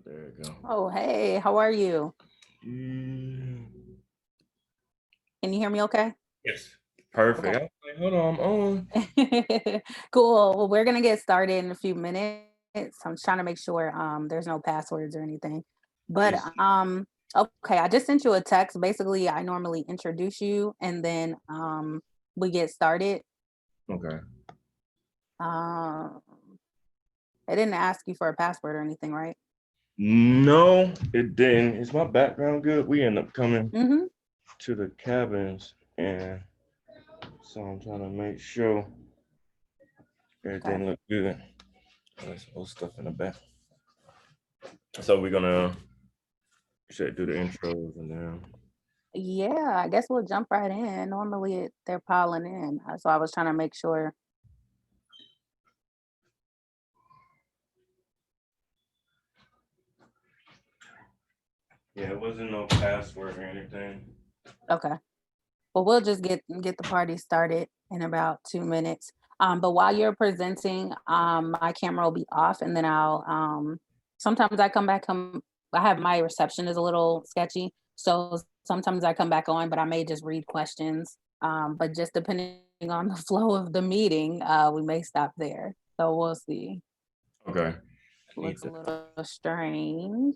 There you go. Oh, hey, how are you? Mm, Can you hear me okay? yes. Okay. Perfect. I was like, hold on, I'm on. Cool. Well, we're gonna get started in a few minutes. I'm trying to make sure there's no passwords or anything. But Yes. okay, I just sent you a text. Basically, I normally introduce you and then we get started. Okay. Um I didn't ask you for a password or anything, right? No, it didn't. Is my background good? We end up coming Mm-hmm. to the cabins, and so I'm trying to make sure Okay. everything look good. There's old stuff in the back. So we're gonna should do the intros and then. Yeah, I guess we'll jump right in. Normally they're piling in. So I was trying to make sure. Yeah, it wasn't no password or anything. Okay. Well, we'll just get the party started in about 2 minutes. But while you're presenting, my camera will be off, and then I'll. Sometimes I come back. I have my reception is a little sketchy, so sometimes I come back on, but I may just read questions. But just depending on the flow of the meeting, we may stop there. So we'll see. Okay. I need Looks a to. little strange.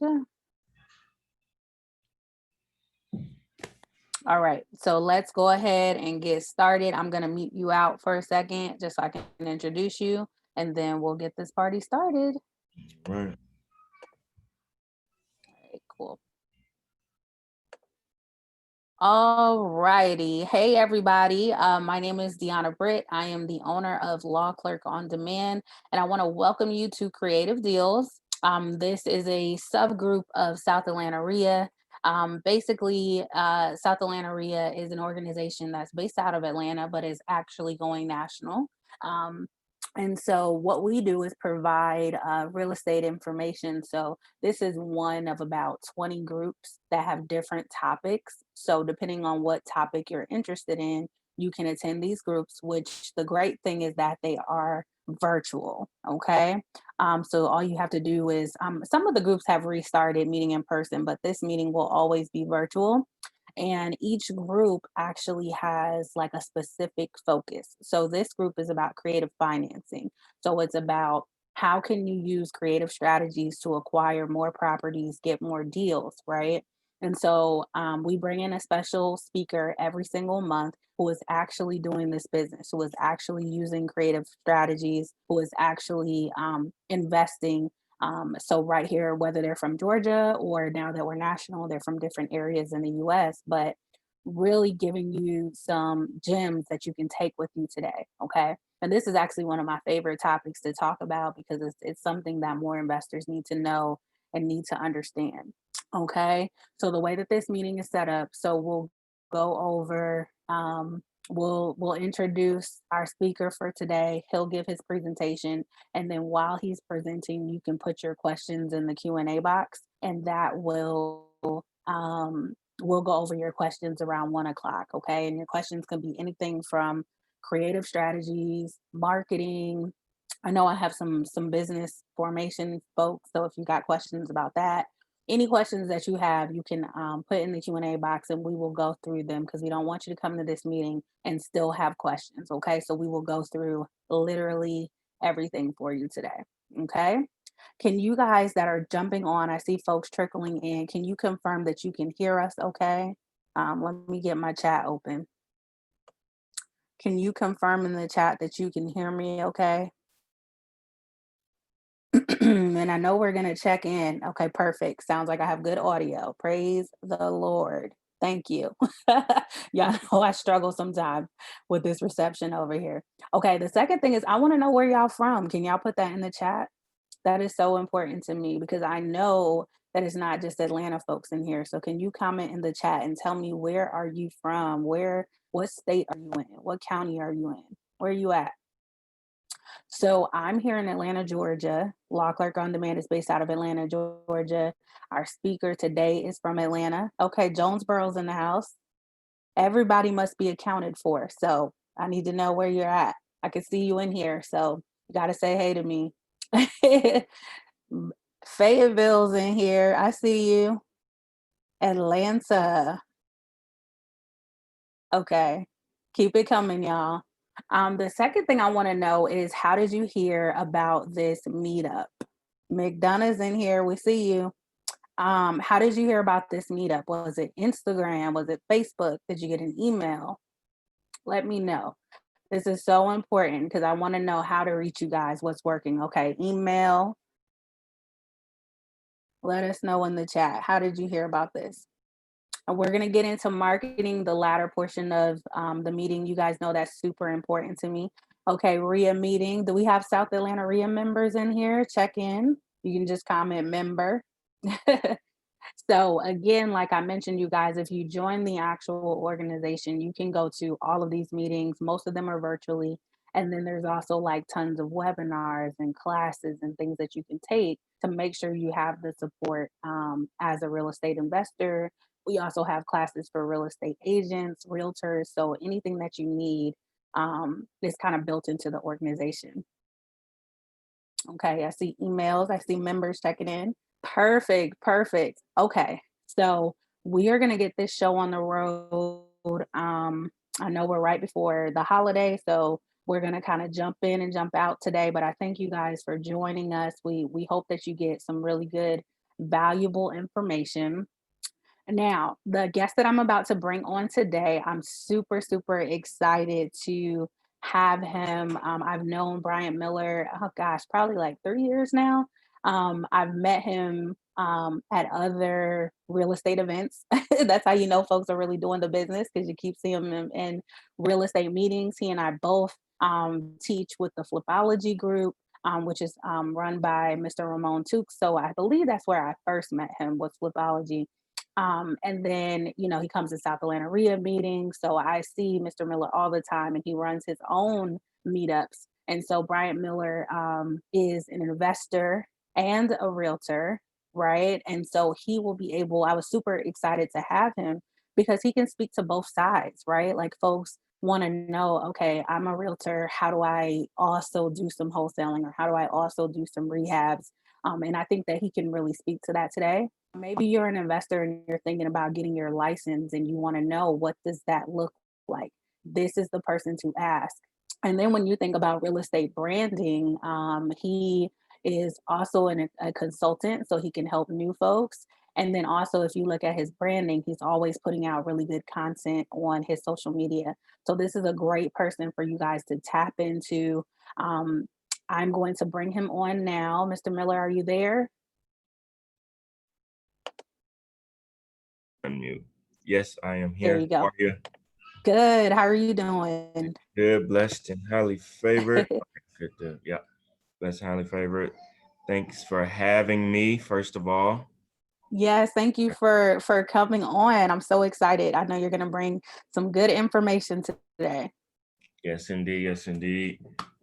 All right, so let's go ahead and get started. I'm gonna mute you out for a second just so I can introduce you, and then we'll get this party started. Right. All right, cool. All righty. Hey, everybody. My name is Deanna Britt. I am the owner of Law Clerk on Demand, and I want to welcome you to Creative Deals. This is a subgroup of South Atlanta RIA. Basically, South Atlanta RIA is an organization that's based out of Atlanta, but is actually going national. Um, and so, what we do is provide real estate information. So, this is one of about 20 groups that have different topics. So, depending on what topic you're interested in, you can attend these groups, which the great thing is that they are virtual. Okay. So, all you have to do is some of the groups have restarted meeting in person, but this meeting will always be virtual. And each group actually has like a specific focus. So, this group is about creative financing. So, it's about how can you use creative strategies to acquire more properties, get more deals, right? And so we bring in a special speaker every single month who is actually doing this business, who is actually using creative strategies, who is actually investing. So, right here, whether they're from Georgia or now that we're national, they're from different areas in the US, but really giving you some gems that you can take with you today. Okay. And this is actually one of my favorite topics to talk about because it's something that more investors need to know and need to understand. Okay. So the way that this meeting is set up, so we'll go over, we'll introduce our speaker for today. He'll give his presentation, and then while he's presenting, you can put your questions in the Q&A box, and that will we'll go over your questions around 1 o'clock. Okay. And your questions can be anything from creative strategies, marketing. I know I have some business formation folks, so if you got questions about that, any questions that you have, you can put in the Q&A box, and we will go through them because we don't want you to come to this meeting and still have questions. Okay, so we will go through literally everything for you today. Okay, can you guys that are jumping on? I see folks trickling in. Can you confirm that you can hear us? Okay, let me get my chat open. Can you confirm in the chat that you can hear me? Okay. And I know we're going to check in. Okay, perfect. Sounds like I have good audio. Praise the Lord. Thank you. Y'all know I struggle sometimes with this reception over here. Okay, the second thing is I want to know where y'all from. Can y'all put that in the chat? That is so important to me because I know that it's not just Atlanta folks in here. So can you comment in the chat and tell me where are you from? What state are you in? What county are you in? Where are you at? So I'm here in Atlanta, Georgia. Law Clerk on Demand is based out of Atlanta, Georgia. Our speaker today is from Atlanta. Okay, Jonesboro's in the house. Everybody must be accounted for. So I need to know where you're at. I can see you in here. So you got to say hey to me. Fayetteville's in here. I see you. Atlanta. Okay. Keep it coming, y'all. The second thing I want to know is how did you hear about this meetup? McDonough's in here. We see you. How did you hear about this meetup? Was it Instagram? Was it Facebook? Did you get an email? Let me know. This is so important because I want to know how to reach you guys, what's working. Okay, email. Let us know in the chat. How did you hear about this? And we're going to get into marketing, the latter portion of the meeting. You guys know that's super important to me. Okay, RIA meeting. Do we have South Atlanta RIA members in here? Check in. You can just comment member. So again, like I mentioned, you guys, if you join the actual organization, you can go to all of these meetings. Most of them are virtually. And then there's also like tons of webinars and classes and things that you can take to make sure you have the support as a real estate investor. We also have classes for real estate agents, realtors. So anything that you need is kind of built into the organization. Okay, I see emails, I see members checking in. Perfect, perfect. Okay, so we are gonna get this show on the road. I know we're right before the holiday, so we're gonna kind of jump in and jump out today. But I thank you guys for joining us. We hope that you get some really good, valuable information. Now, the guest that I'm about to bring on today, I'm super, super excited to have him. I've known Bryant Miller, oh gosh, probably like 3 years now. I've met him at other real estate events. That's how you know folks are really doing the business because you keep seeing him in real estate meetings. He and I both teach with the Flipology group. Which is run by Mr. Ramon Tukes. So I believe that's where I first met him was Flipology. And then, you know, he comes to South Atlanta RIA meetings. So I see Mr. Miller all the time and he runs his own meetups. And so Bryant Miller is an investor and a realtor, right? And so he will be able, I was super excited to have him because he can speak to both sides, right? Like folks want to know, okay, I'm a realtor. How do I also do some wholesaling or how do I also do some rehabs? And I think that he can really speak to that today. Maybe you're an investor and you're thinking about getting your license and you want to know what does that look like. This is the person to ask. And then when you think about real estate branding, he is also a consultant, so he can help new folks. And then also, if you look at his branding, he's always putting out really good content on his social media. So this is a great person for you guys to tap into. Um, I'm going to bring him on now. Mr. Miller, are you there? Unmute. Yes, I am There here. you How go. are you? Good. How are you doing? Good, blessed, and highly favored. Good. Yeah, blessed, highly favored. Thanks for having me. First of all, Yes, thank you for coming on. I'm so excited. I know you're going to bring some good information today. yes, indeed, yes, indeed.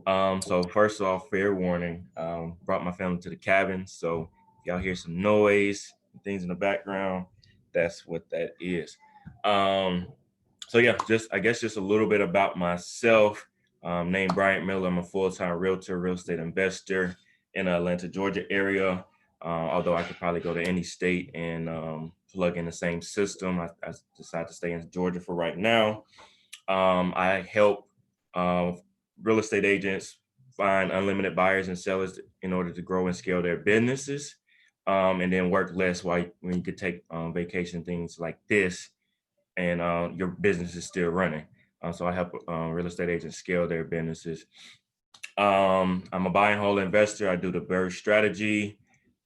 So first off, fair warning. Brought my family to the cabin, so if y'all hear some noise, things in the background, that's what that is. Um, so yeah, just I guess just a little bit about myself. Named Bryant Miller. I'm a full-time realtor, real estate investor in the Atlanta, Georgia area. Although I could probably go to any state and plug in the same system, I decided to stay in Georgia for right now. I help uh, real estate agents find unlimited buyers and sellers in order to grow and scale their businesses, and then work less while when you could take vacation, things like this, and your business is still running. So I help real estate agents scale their businesses. I'm a buy and hold investor. I do the BRRRR strategy.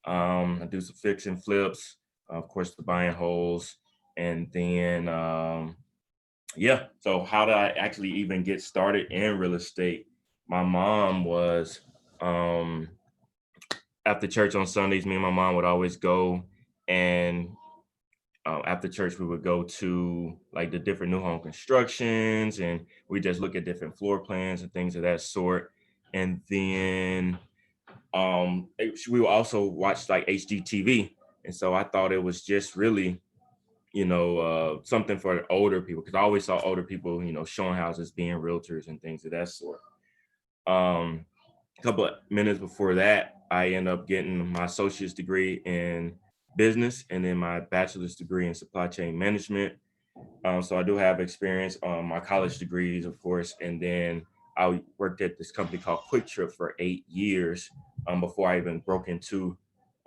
I do some fix and flips, of course, the buy and holds, and then yeah. So how did I actually even get started in real estate? My mom was after church on Sundays. Me and my mom would always go, and after church we would go to like the different new home constructions, and we just look at different floor plans and things of that sort. And then we would also watch like HGTV, and so I thought it was just really something for older people because I always saw older people, showing houses, being realtors and things of that sort. A couple of minutes before that, I ended up getting my associate's degree in business and then my bachelor's degree in supply chain management. So I do have experience on my college degrees, of course, and then I worked at this company called Quick Trip for 8 years before I even broke into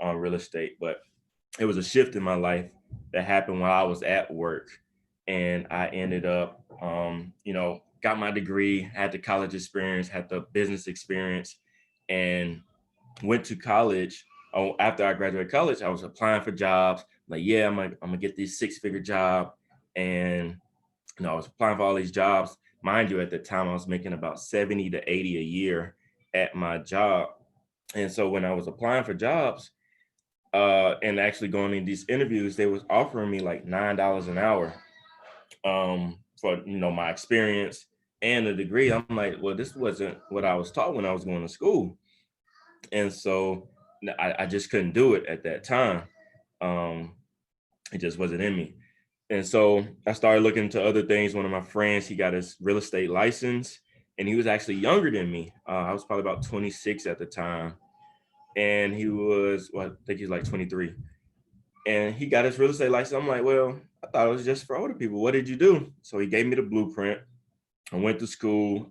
real estate. But it was a shift in my life that happened while I was at work, and I ended up, got my degree, had the college experience, had the business experience, and went to college. Oh, after I graduated college, I was applying for jobs. Like, yeah, I'm gonna get this 6-figure job, and I was applying for all these jobs. Mind you, at the time, I was making about 70 to 80 a year at my job. And so when I was applying for jobs and actually going in these interviews, they was offering me like $9 an hour for my experience and the degree. I'm like, well, this wasn't what I was taught when I was going to school, and so I just couldn't do it at that time. Um, it just wasn't in me. And so I started looking into other things. One of my friends, he got his real estate license, and he was actually younger than me. I was probably about 26 at the time, and he was, well, I think he's like 23. And he got his real estate license. I'm like, well, I thought it was just for older people. What did you do? So he gave me the blueprint. I went to school,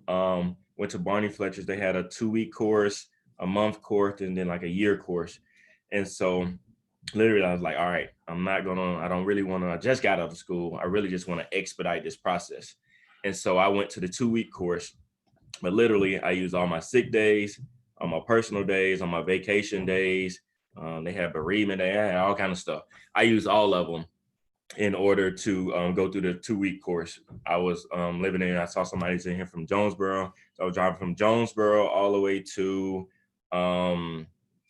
went to Barney Fletcher's. They had a 2-week course, a month course, and then like a year course. And so literally I was like, all right, I don't really want to, I just got out of school. I really just want to expedite this process. And so I went to the 2-week course, but literally I used all my sick days, on my personal days, on my vacation days. They had bereavement, they had all kind of stuff. I used all of them in order to go through the 2-week course. I was living in, I saw somebody in here from Jonesboro. So I was driving from Jonesboro all the way to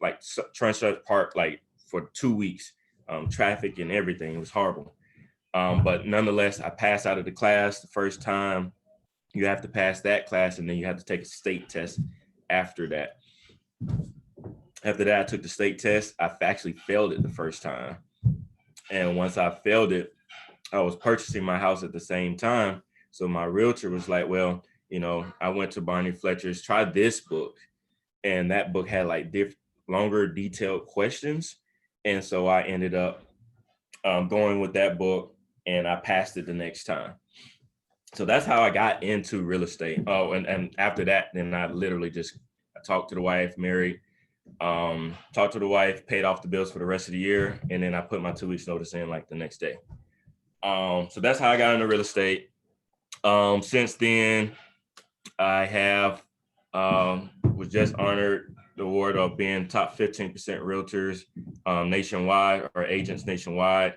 like Trenchard Park, like for 2 weeks, traffic and everything. It was horrible. But nonetheless, I passed out of the class the first time. You have to pass that class, and then you have to take a state test after that. After that, I took the state test. I actually failed it the first time. And once I failed it, I was purchasing my house at the same time. So my realtor was like, well, I went to Barney Fletcher's, try this book. And that book had like longer detailed questions. And so I ended up going with that book, and I passed it the next time. So that's how I got into real estate. Oh, and after that, then I literally just I talked to the wife, married, talked to the wife, paid off the bills for the rest of the year. And then I put my 2 weeks notice in like the next day. So that's how I got into real estate. Since then, I have was just honored the award of being top 15% realtors nationwide, or agents nationwide.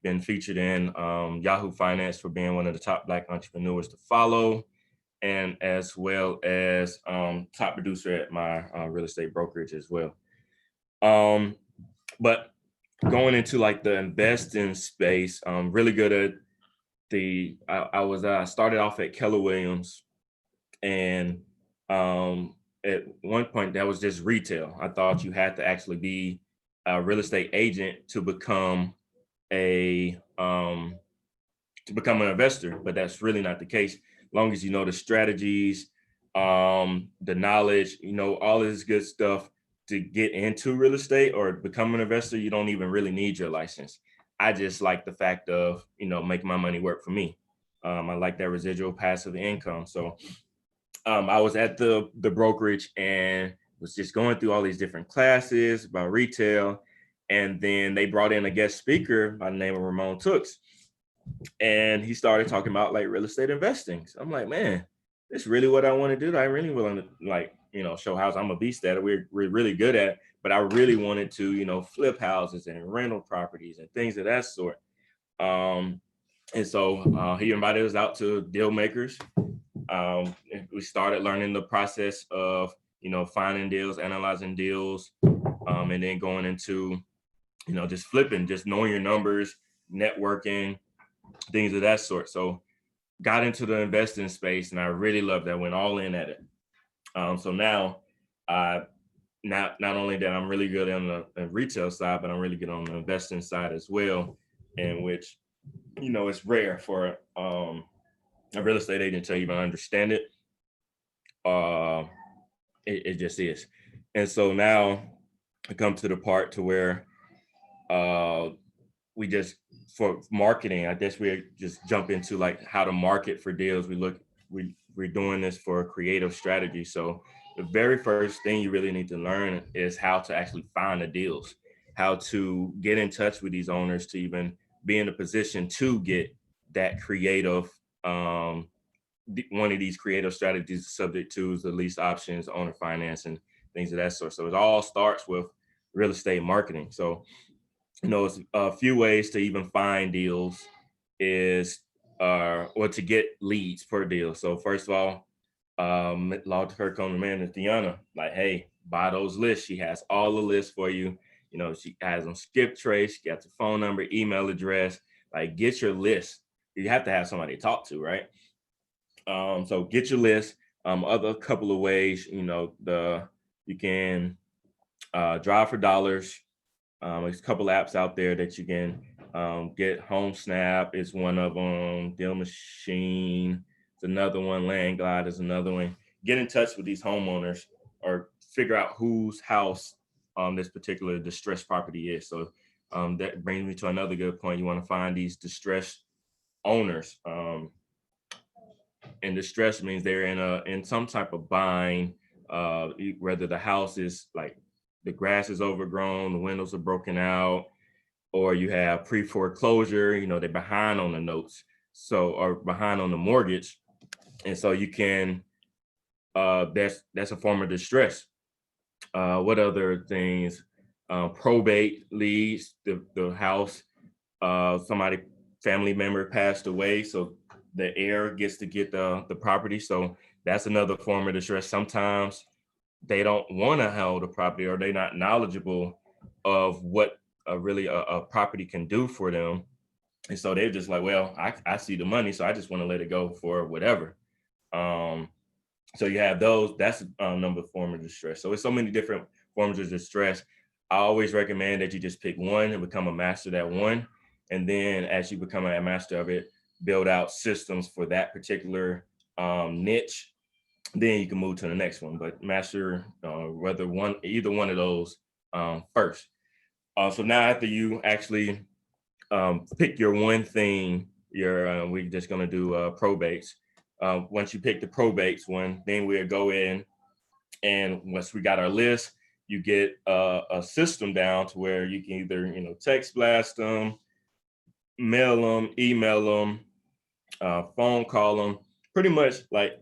Been featured in Yahoo Finance for being one of the top Black entrepreneurs to follow, and as well as top producer at my real estate brokerage as well. Um, but going into like the investing space, really good at I started off at Keller Williams, and at one point that was just retail. I thought you had to actually be a real estate agent a to become an investor, but that's really not the case. As long as you know the strategies, the knowledge, all this good stuff to get into real estate or become an investor, you don't even really need your license. I just like the fact of, making my money work for me. I like that residual passive income. So I was at the brokerage and was just going through all these different classes about retail. And then they brought in a guest speaker by the name of Ramon Tooks. And he started talking about like real estate investing. So I'm like, man, this is really what I want to do. I really want to show houses. I'm a beast at it. We're really good at it, but I really wanted to, flip houses and rental properties and things of that sort. Um, and so he invited us out to deal makers. We started learning the process of, finding deals, analyzing deals, and then going into, just flipping, just knowing your numbers, networking, things of that sort. So got into the investing space, and I really loved that. Went all in at it. So now, not only that I'm really good on the retail side, but I'm really good on the investing side as well, in which, it's rare for a real estate agent to even understand it. Uh, it just is. And so now it comes to the part to where uh, we just for marketing, I guess we just jump into like how to market for deals. We're doing this for a creative strategy. So the very first thing you really need to learn is how to actually find the deals, how to get in touch with these owners to even be in a position to get that creative. One of these creative strategies subject to is the lease options, owner financing, things of that sort. So it all starts with real estate marketing. So it's a few ways to even find deals is or to get leads per deal. So first of all, Law Kirk on demand is Deanna. Like, hey, buy those lists. She has all the lists for you. She has them skip trace. She got the phone number, email address. Like, get your list. You have to have somebody to talk to, right? So get your list. Other couple of ways, you can drive for dollars. There's a couple apps out there that you can get. Home Snap is one of them. Deal Machine is another one. Land Glide is another one. Get in touch with these homeowners or figure out whose house this particular distressed property is. So that brings me to another good point. You want to find these distressed owners. And distress means they're in some type of bind, whether the house is like the grass is overgrown, the windows are broken out, or you have pre-foreclosure, they're behind on the notes, so or behind on the mortgage. And so you can that's a form of distress. What other things? Probate leads the house. Somebody family member passed away, so the heir gets to get the property. So that's another form of distress. Sometimes they don't want to hold the property, or they're not knowledgeable of what really a property can do for them. And so they're just like, well, I see the money, so I just want to let it go for whatever. Um, so you have those. That's number form of distress. So it's so many different forms of distress. I always recommend that you just pick one and become a master of that one. And then as you become a master of it, build out systems for that particular niche. Then you can move to the next one. But master either one of those first. So now after you actually pick your one thing, we're just gonna do probates. Once you pick the probates one, then we'll go in, and once we got our list, you get a system down to where you can either text blast them, mail them, email them, phone call them. Pretty much like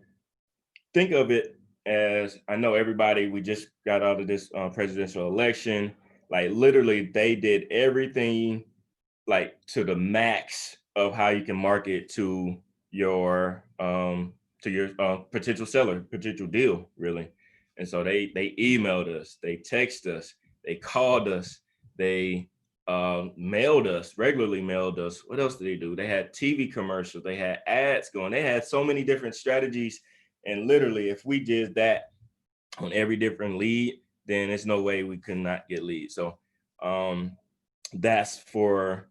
think of it as, I know everybody, we just got out of this presidential election. Like literally, they did everything like to the max of how you can market to your potential seller, potential deal, really. And so they emailed us, they texted us, they called us, they mailed us, regularly mailed us. What else did they do? They had TV commercials, they had ads going, they had so many different strategies. And literally, if we did that on every different lead, then there's no way we could not get leads. So that's for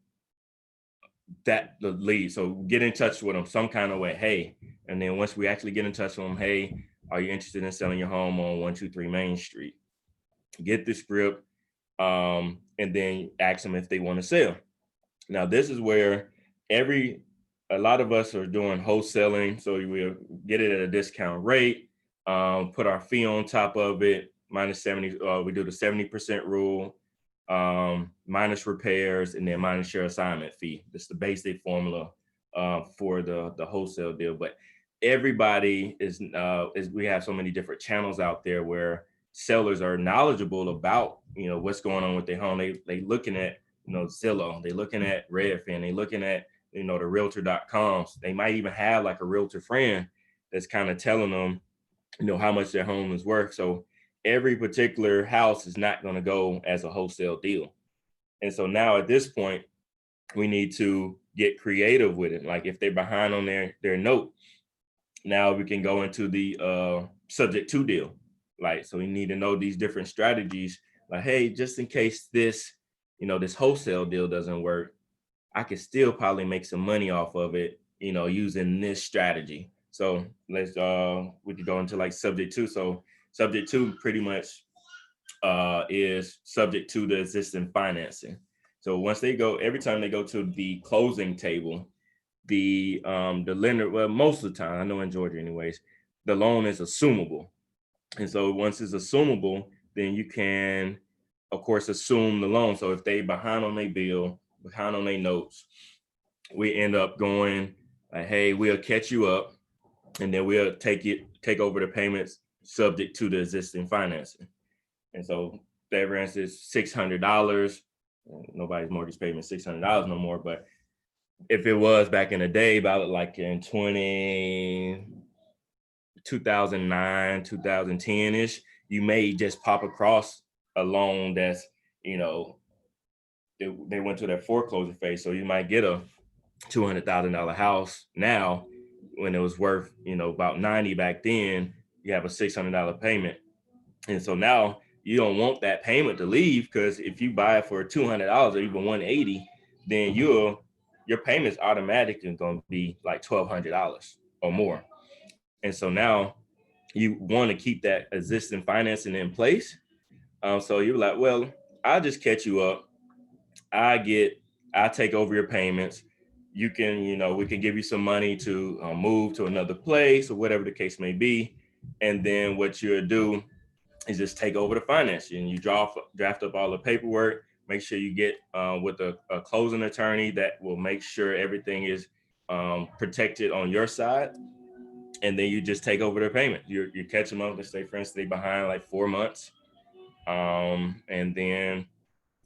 the lead. So get in touch with them some kind of way. Hey, and then once we actually get in touch with them, hey, are you interested in selling your home on 123 Main Street? Get the script, and then ask them if they want to sell. Now, this is where a lot of us are doing wholesaling, so we'll get it at a discount rate, put our fee on top of it, minus 70. We do the 70% rule, minus repairs, and then minus your assignment fee. That's the basic formula for the wholesale deal. But everybody is we have so many different channels out there where sellers are knowledgeable about what's going on with their home. They looking at Zillow, they looking at Redfin, they looking at the realtor.coms. They might even have like a realtor friend that's kind of telling them how much their home is worth. So every particular house is not going to go as a wholesale deal. And so now at this point, we need to get creative with it. Like if they're behind on their note, now we can go into the subject to deal. Like, so we need to know these different strategies. Like, hey, just in case this wholesale deal doesn't work, I could still probably make some money off of it, using this strategy. So we could go into like subject two. So subject two pretty much is subject to the existing financing. So once they go, every time they go to the closing table, the lender, well, most of the time, I know in Georgia anyways, the loan is assumable. And so once it's assumable, then you can, of course, assume the loan. So if they behind on their bill, behind on their notes, we end up going like, hey, we'll catch you up, and then we'll take over the payments subject to the existing financing. And so that rent is $600. Nobody's mortgage payment $600 no more. But if it was back in the day, about like in 2009, 2010 ish, you may just pop across a loan that's, you know, they went to that foreclosure phase. So you might get a $200,000 house now when it was worth, about 90 back then. You have a $600 payment. And so now you don't want that payment to leave, because if you buy it for $200 or even 180, then your payment's automatically going to be like $1,200 or more. And so now you want to keep that existing financing in place. So you're like, well, I'll just catch you up. I get, I take over your payments. You can, we can give you some money to move to another place or whatever the case may be. And then what you'll do is just take over the financing, and you draft up all the paperwork. Make sure you get with a closing attorney that will make sure everything is protected on your side. And then you just take over their payment. You catch them up. Let's say, for instance, they behind like 4 months, and then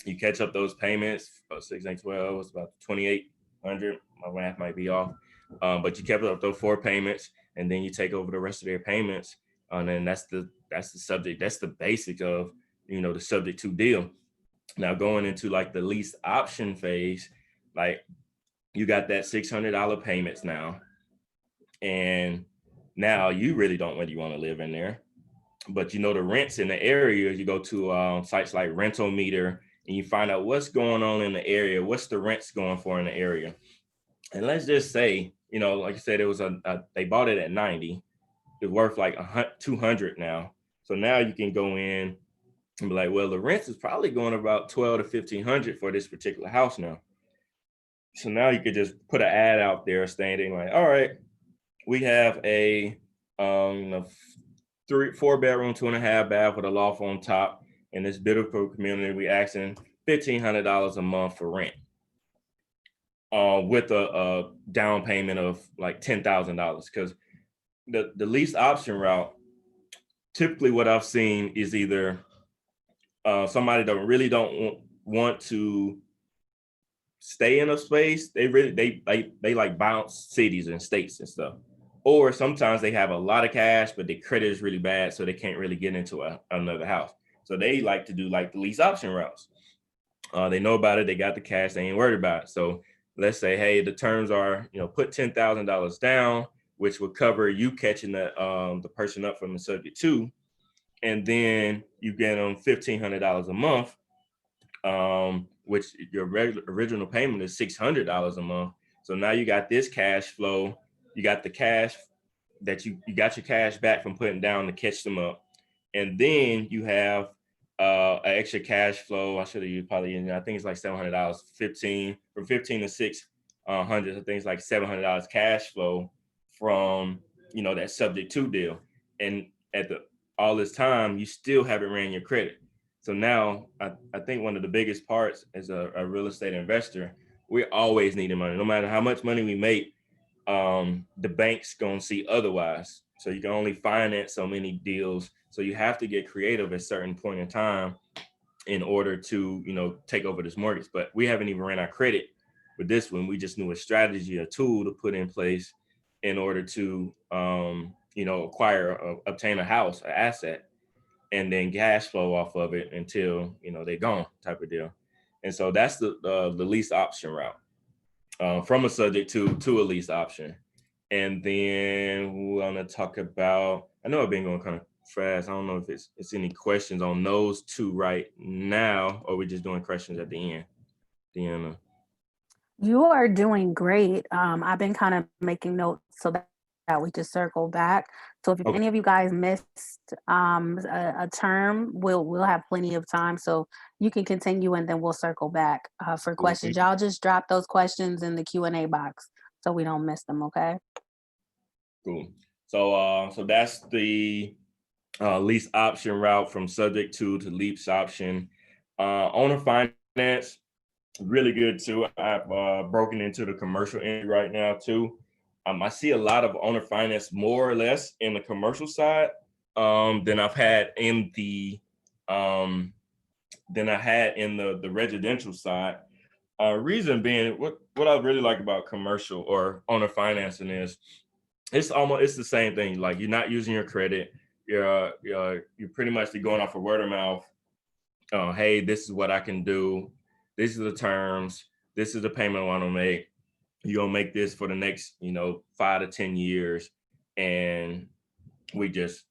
you catch up those payments. 6, 8, 12. It's about 2,800. My math might be off, but you kept up those 4 payments, and then you take over the rest of their payments. And then that's the subject. That's the basic of the subject to deal. Now going into like the lease option phase, like you got that $600 payments now, and now you really don't really want to live in there. But the rents in the area, you go to sites like Rental Meter, and you find out what's going on in the area, what's the rents going for in the area. And let's just say, like I said, it was they bought it at 90. It's worth like 200 now. So now you can go in and be like, well, the rents is probably going about 12 to 1,500 for this particular house now. So now you could just put an ad out there stating like, all right, we have a 4 bedroom, 2.5 bath with a loft on top in this beautiful community. We asking $1,500 a month for rent, with a down payment of like $10,000. Because the lease option route, typically what I've seen is either somebody that really don't want to stay in a space. They like bounce cities and states and stuff. Or sometimes they have a lot of cash, but their credit is really bad, so they can't really get into another house. So they like to do like the lease option routes. They know about it. They got the cash. They ain't worried about it. So let's say, hey, the terms are, put $10,000 down, which would cover you catching the person up from the subject to, and then you get them $1,500 a month, which your original payment is $600 a month. So now you got this cash flow. You got the cash that you got your cash back from putting down to catch them up. And then you have an extra cash flow. I should have used probably, I think it's like $700, 15 from 15 to 600. I think it's like $700 cash flow from, that subject to deal. And at all this time, you still haven't ran your credit. So now I think one of the biggest parts as a real estate investor, we're always needing money. No matter how much money we make, the bank's gonna see otherwise. So you can only finance so many deals. So you have to get creative at a certain point in time in order to, take over this mortgage. But we haven't even ran our credit with this one. We just knew a strategy, a tool to put in place in order to, obtain a house, an asset, and then cash flow off of it until they're gone, type of deal. And so that's the lease option route, from a subject to a lease option. And then we're gonna talk about, I know I've been going kind of fast. I don't know if it's any questions on those two right now, or we're just doing questions at the end, Deanna. You are doing great. I've been kind of making notes so we could circle back. So if Okay, any of you guys missed a term, we'll have plenty of time. So you can continue, and then we'll circle back for cool. questions. Thank you. Y'all just drop those questions in the Q&A box so we don't miss them. Okay. Cool. So that's the lease option route from subject to lease option. Owner finance, really good too. I've broken into the commercial industry right now too. I see a lot of owner finance more or less in the commercial side than I've had in the um, the residential side. Reason being, what I really like about commercial or owner financing is it's the same thing. Like you're not using your credit. You're pretty much going off of word of mouth. Hey, this is what I can do. These are the terms. This is the payment I want to make. You're gonna make this for the next, 5 to 10 years, and we just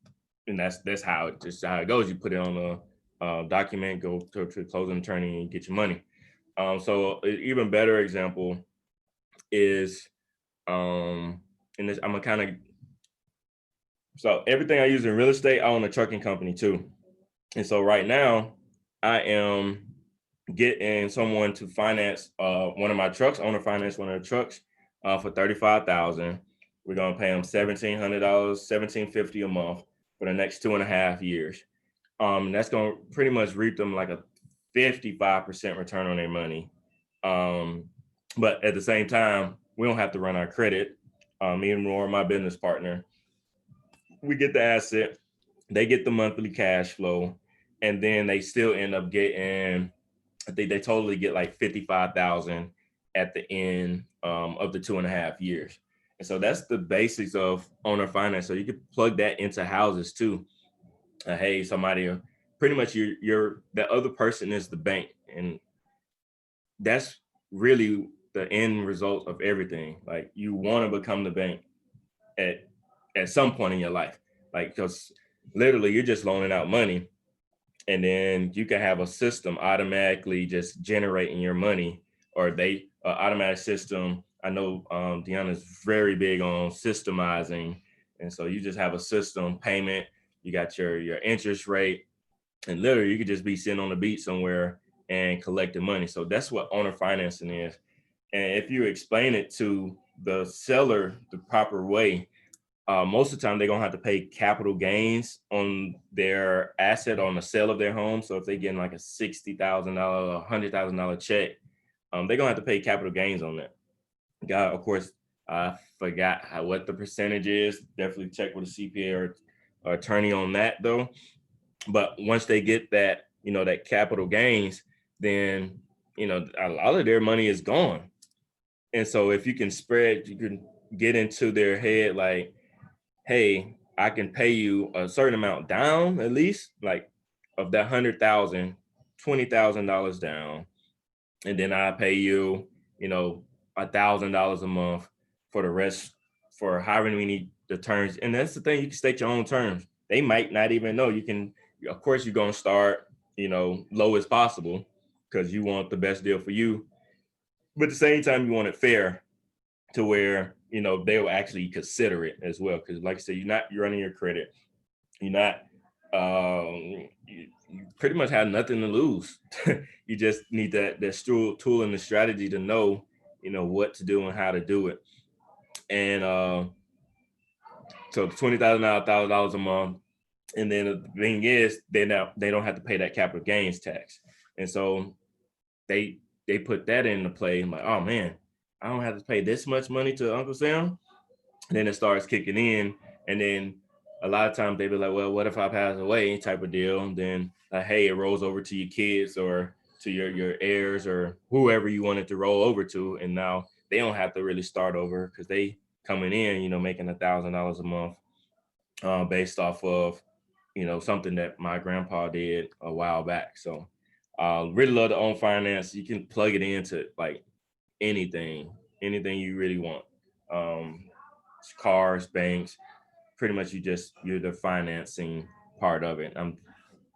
and that's how it goes. You put it on a document, go to the closing attorney, and get your money. So an even better example is and this I'm gonna kind of so everything I use in real estate, I own a trucking company too. And so right now, I am getting someone to finance one of my trucks, owner finance one of the trucks for 35,000. We're gonna pay them $1,700, 1,750 a month for the next 2.5 years. And that's gonna pretty much reap them like a 55% return on their money. Um, but at the same time, we don't have to run our credit. Me and Roy, my business partner, we get the asset, they get the monthly cash flow, and then they still end up getting, I think they totally get like 55,000 at the end of the 2.5 years. And so that's the basics of owner finance. So you could plug that into houses too. Hey, somebody, pretty much you're the other person is the bank, and that's really the end result of everything. Like you want to become the bank at some point in your life, like because literally you're just loaning out money, and then you can have a system automatically just generating your money, or they automatic system. I know Deanna's very big on systemizing, and so you just have a system payment. You got your interest rate, and literally you could just be sitting on the beach somewhere and collecting money. So that's what owner financing is. And if you explain it to the seller the proper way, most of the time they're gonna have to pay capital gains on their asset on the sale of their home. So if they're getting like a $60,000, $100,000 check, they're gonna have to pay capital gains on that. God, of course, I forgot what the percentage is. Definitely check with a CPA or attorney on that though. But once they get that, that capital gains, then a lot of their money is gone. And so if you can get into their head like, hey, I can pay you a certain amount down, at least like of that 100,000, $20,000 down, and then I pay you, $1,000 a month for the rest, for however many the terms. And that's the thing, you can state your own terms. They might not even know. You can, of course, you're gonna start, low as possible because you want the best deal for you. But at the same time, you want it fair to where they'll actually consider it as well. Because like I said, you're running your credit. You're not. You pretty much have nothing to lose. You just need that tool and the strategy to know what to do and how to do it. And so $20,000, $1,000 a month. And then the thing is, they don't have to pay that capital gains tax. And so they put that into play. I'm like, oh man, I don't have to pay this much money to Uncle Sam. And then it starts kicking in, and then a lot of times they be like, well, what if I pass away, type of deal. And then hey, it rolls over to your kids or to your heirs or whoever you want it to roll over to, and now they don't have to really start over because they coming in, making $1,000 a month based off of something that my grandpa did a while back. So really love to own finance. You can plug it into like anything you really want. Um, Cars, banks, pretty much you're the financing part of it. I'm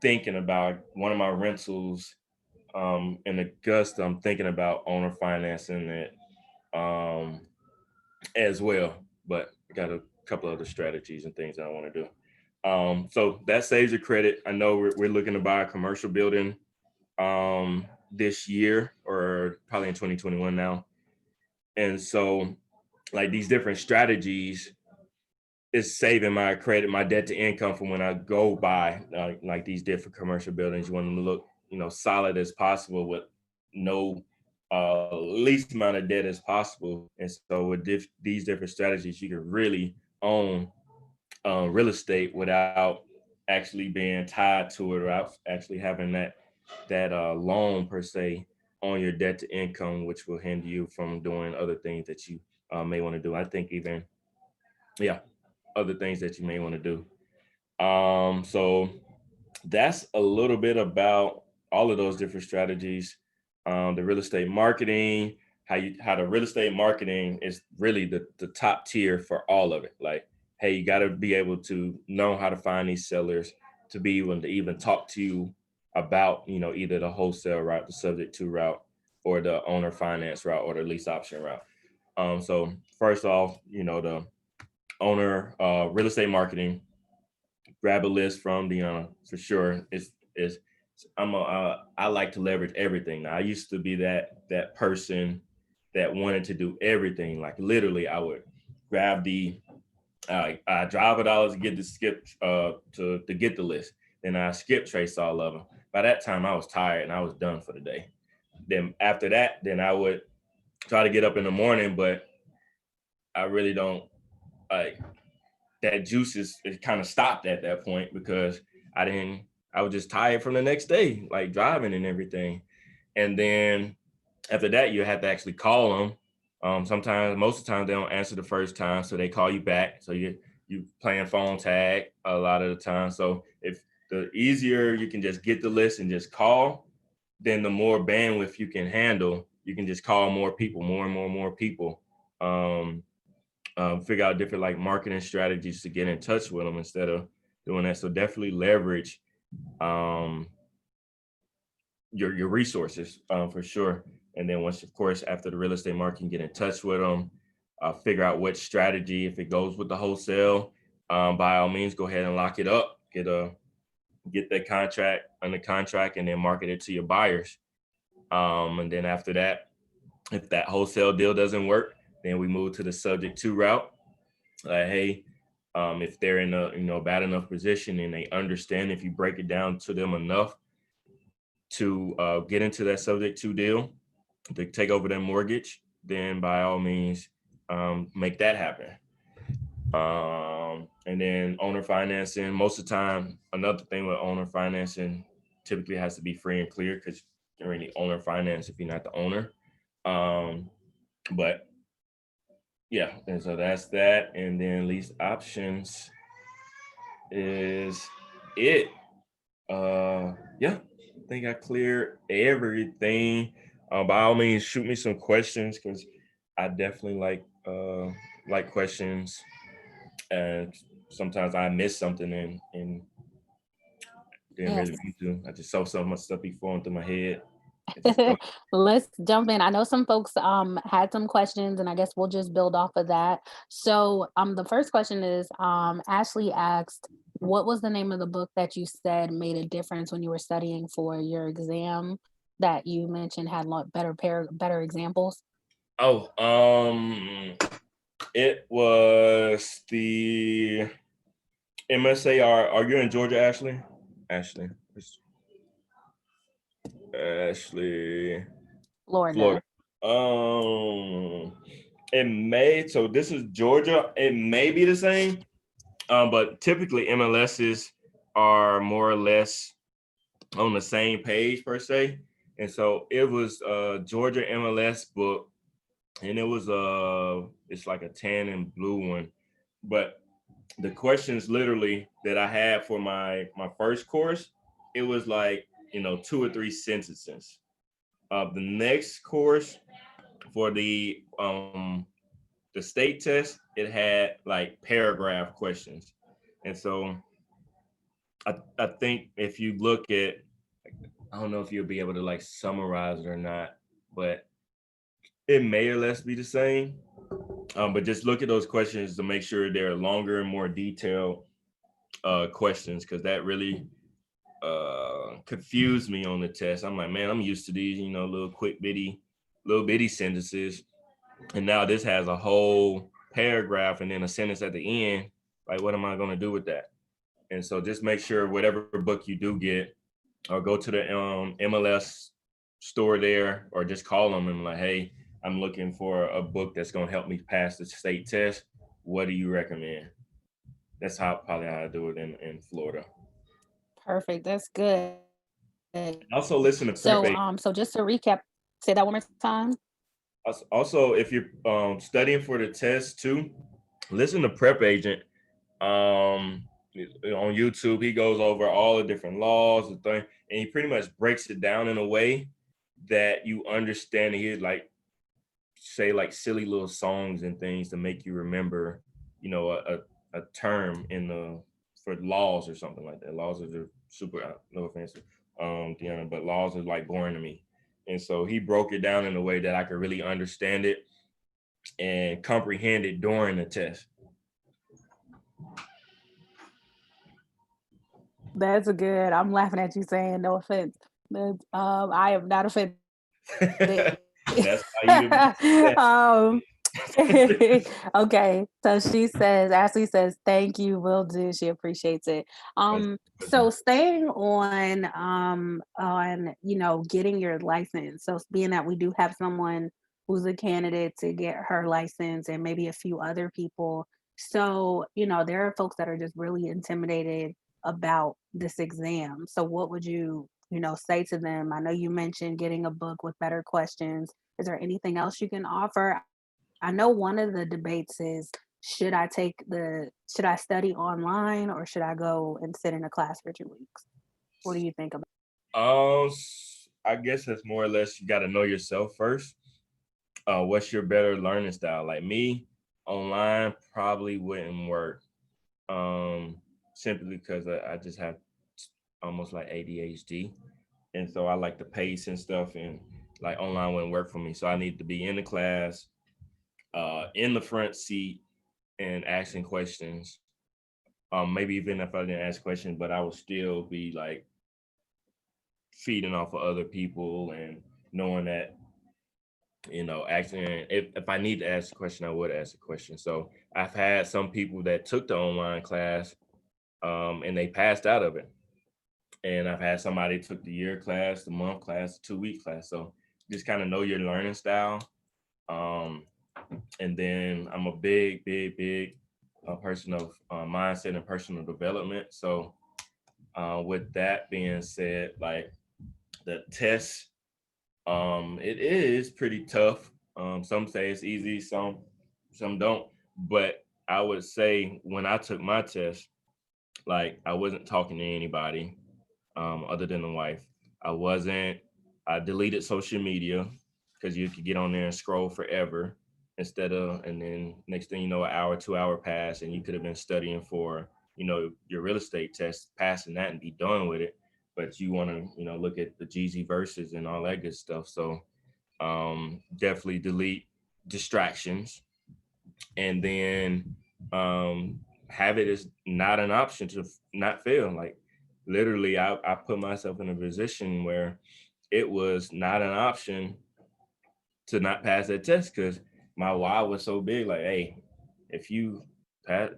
thinking about one of my rentals in Augusta. I'm thinking about owner financing it um as well, but I gotta couple other strategies and things that I want to do. So that saves your credit. I know we're looking to buy a commercial building this year, or probably in 2021 now. And so like these different strategies is saving my credit, my debt to income from when I go buy like these different commercial buildings. You want them to look, solid as possible with no least amount of debt as possible. And so with these different strategies, you can really own real estate without actually being tied to it, without actually having that loan per se on your debt to income, which will hinder you from doing other things that you may want to do. I think even, yeah, other things that you may want to do. So that's a little bit about all of those different strategies. The real estate marketing, how the real estate marketing is really the top tier for all of it. Like, hey, you got to be able to know how to find these sellers, to be able to even talk to you about, either the wholesale route, the subject to route, or the owner finance route, or the lease option route. So first off, the owner real estate marketing, grab a list from the for sure. It's I like to leverage everything. Now, I used to be that person that wanted to do everything. Like literally, I would grab I drive $1 to get the skip to get the list. Then I skip trace all of them. By that time, I was tired and I was done for the day. Then after that, then I would try to get up in the morning, but I really don't like that juice is it kind of stopped at that point because I was just tired from the next day, like driving and everything. And then after that, you have to actually call them. Sometimes, most of the time, they don't answer the first time, so they call you back. So you playing phone tag a lot of the time. So if the easier you can just get the list and just call, then the more bandwidth you can handle. You can just call more people, more people. Um, Figure out different like marketing strategies to get in touch with them instead of doing that. So definitely leverage um, your resources for sure. And then once, of course, after the real estate marketing, get in touch with them, figure out which strategy. If it goes with the wholesale, by all means, go ahead and lock it up. Get that contract under contract, and then market it to your buyers. And then after that, if that wholesale deal doesn't work, then we move to the subject to route. Like, hey, if they're in a bad enough position and they understand, if you break it down to them enough to get into that subject to deal to take over their mortgage, then by all means make that happen. And then owner financing, most of the time, another thing with owner financing typically has to be free and clear because you're really owner finance if you're not the owner. Um, but yeah, and so that's that. And then lease options is it. Yeah, I think I cleared everything. By all means, shoot me some questions because I definitely like questions, and sometimes I miss something and didn't Yes. really mean to. I just saw so much stuff be flowing through my head. I just go. Let's jump in. I know some folks had some questions and I guess we'll just build off of that. So the first question is Ashley asked, what was the name of the book that you said made a difference when you were studying for your exam that you mentioned had a lot better examples? Oh, it was the MSAR. Are you in Georgia, Ashley? Ashley. Ashley. Florida. Florida. Um, it may. So this is Georgia. It may be the same. But typically MLSs are more or less on the same page per se. And so it was a Georgia MLS book, and it was it's like a tan and blue one. But the questions literally that I had for my first course, it was like 2 or 3 sentences. The next course for the state test, it had like paragraph questions. And so I think if you look at, I don't know if you'll be able to like summarize it or not, but it may or less be the same. But just look at those questions to make sure they're longer and more detailed questions, because that really confused me on the test. I'm like, man, I'm used to these, little quick little bitty sentences, and now this has a whole paragraph and then a sentence at the end. Like, what am I going to do with that? And so just make sure whatever book you do get, or go to the MLS store there, or just call them and like, hey, I'm looking for a book that's going to help me pass the state test. What do you recommend? That's how I do it in Florida. Perfect. That's good. Also, listen to So, prep agent. so just to recap, say that one more time. Also, if you're studying for the test too, listen to prep agent um, on YouTube. He goes over all the different laws and things, and he pretty much breaks it down in a way that you understand. He like say like silly little songs and things to make you remember, a term in the for laws or something like that. Laws are super, no offense, Deanna, but laws is like boring to me. And so he broke it down in a way that I could really understand it and comprehend it during the test. That's good. I'm laughing at you saying no offense. I am not offended. That's how you to be. Okay. So she says, Ashley says, thank you, will do. She appreciates it. That's So staying on, getting your license. So being that we do have someone who's a candidate to get her license and maybe a few other people. So, there are folks that are just really intimidated about this exam. So what would you say to them? I know you mentioned getting a book with better questions. Is there anything else you can offer? I know one of the debates is should I study online or should I go and sit in a class for 2 weeks? What do you think about? I guess that's more or less you got to know yourself first. What's your better learning style? Like me, online probably wouldn't work. Simply because I just have almost like ADHD, and so I like the pace and stuff, and like online wouldn't work for me. So I need to be in the class, in the front seat, and asking questions. Maybe even if I didn't ask questions, but I would still be like feeding off of other people and knowing that, asking if I need to ask a question, I would ask a question. So I've had some people that took the online class, and they passed out of it. And I've had somebody took the year class, the month class, the 2 week class. So just kind of know your learning style. Um, and then I'm a big, big, big person of mindset and personal development. So with that being said, like the test, it is pretty tough. Some say it's easy, some don't. But I would say when I took my test, like I wasn't talking to anybody other than the wife. I wasn't. I deleted social media because you could get on there and scroll forever and then next thing you know, an hour, 2 hour pass, and you could have been studying for, your real estate test, passing that and be done with it. But you want to, look at the Jeezy verses and all that good stuff. So definitely delete distractions, and then have it as not an option to not fail. Like literally, I put myself in a position where it was not an option to not pass that test because my why was so big. Like, hey, if you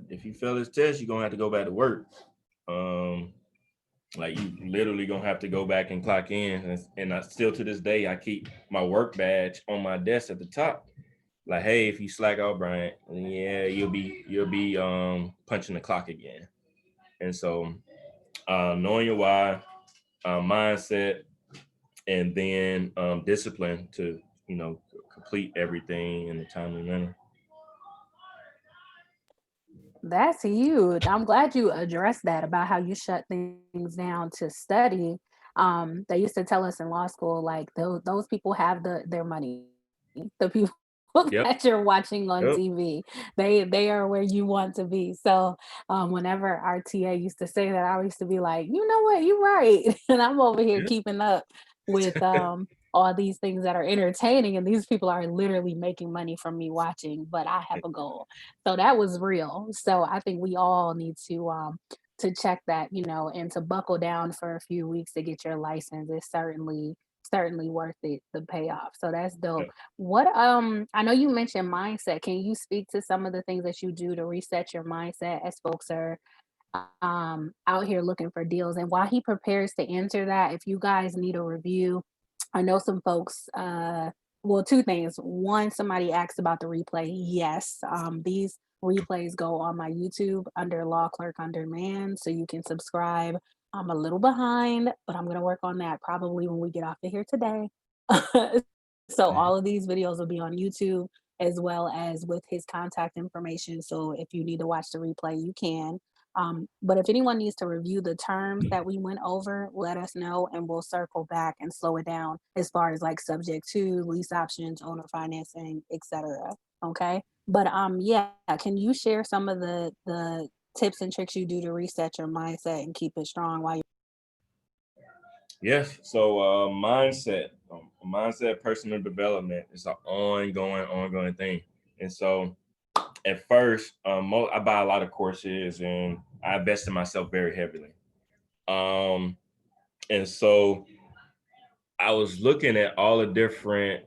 if you fail this test, you're gonna have to go back to work. Um, like you literally gonna have to go back and clock in, and I still to this day I keep my work badge on my desk at the top. Like, hey, if you slack out, Bryant, yeah, you'll be punching the clock again. And so, knowing your why, mindset, and then discipline to complete everything in a timely manner. That's huge. I'm glad you addressed that about how you shut things down to study. They used to tell us in law school, like those people have their money. The people Yep. that you're watching on Yep. TV, they are where you want to be. So whenever our TA used to say that, I used to be like, you know what, you're right. And I'm over here Yep. keeping up with all these things that are entertaining, and these people are literally making money from me watching, but I have a goal. So that was real. So I think we all need to check that, and to buckle down for a few weeks to get your license is certainly worth it, the payoff. So that's dope. What I know you mentioned mindset. Can you speak to some of the things that you do to reset your mindset as folks are out here looking for deals? And while he prepares to answer that, if you guys need a review, I know some folks, well, two things. One, somebody asked about the replay. Yes, these replays go on my YouTube under Law Clerk on Demand, so you can subscribe. I'm a little behind, but I'm gonna work on that probably when we get off of here today. So all of these videos will be on YouTube as well as with his contact information. So if you need to watch the replay, you can. But if anyone needs to review the terms that we went over, let us know and we'll circle back and slow it down as far as like subject to lease options, owner financing, etc. Okay. But yeah, can you share some of the tips and tricks you do to reset your mindset and keep it strong while you're Yes. So mindset, personal development is an ongoing thing. And so at first, I buy a lot of courses and I invest in myself very heavily. Um, and so I was looking at all the different,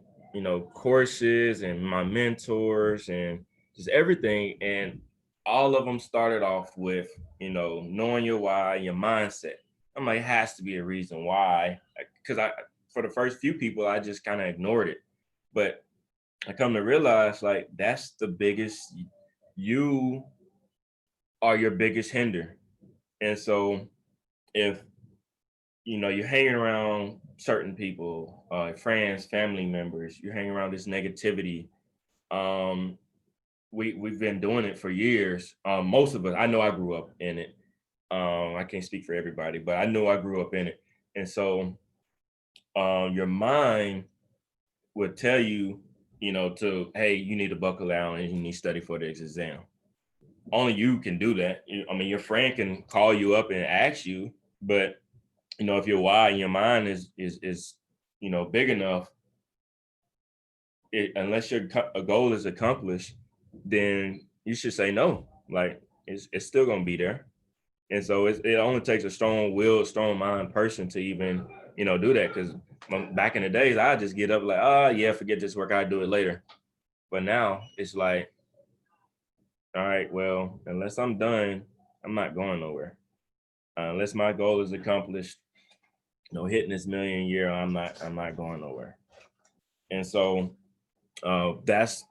courses and my mentors and just everything. And all of them started off with, knowing your why, your mindset. I'm like, it has to be a reason why. Because for the first few people, I just kind of ignored it. But I come to realize like that's the biggest, you are your biggest hinder. And so if you're hanging around certain people, friends, family members, you're hanging around this negativity. Um, we've been doing it for years. Most of us, I know I grew up in it. I can't speak for everybody, but I know I grew up in it. And so your mind would tell you, to hey, you need to buckle down and you need to study for the exam. Only you can do that. I mean, your friend can call you up and ask you, but if your why in your mind is big enough, unless your a goal is accomplished, then you should say no. Like it's still gonna be there. And so it only takes a strong will, strong mind person to even do that. Because back in the days, I just get up like, oh yeah, forget this work, I'll do it later. But now it's like, all right, well, unless I'm done, I'm not going nowhere. Unless my goal is accomplished, hitting this million a year, I'm not going nowhere. And so that's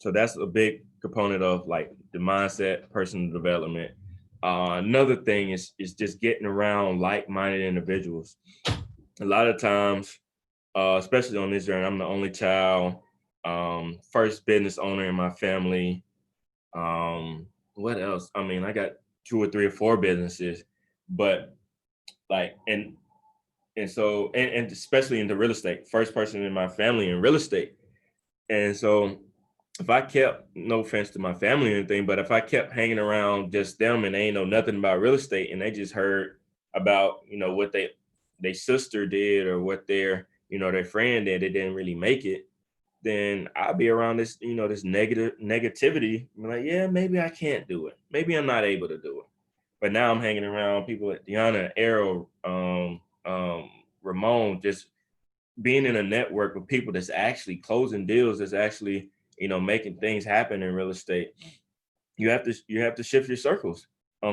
that's a big component of like the mindset, personal development. Another thing is just getting around like-minded individuals. A lot of times, especially on this journey, I'm the only child, first business owner in my family. What else? I mean, I got two or three or four businesses, but like and especially into real estate, first person in my family in real estate. And so if I kept, no offense to my family or anything, but if I kept hanging around just them and they ain't know nothing about real estate and they just heard about, what they sister did or what their friend did, they didn't really make it, then I'll be around this, this negativity. I'm like, yeah, maybe I can't do it. Maybe I'm not able to do it. But now I'm hanging around people like Deanna, Arrow, Ramon, just being in a network with people that's actually closing deals, that's actually making things happen in real estate. You have to shift your circles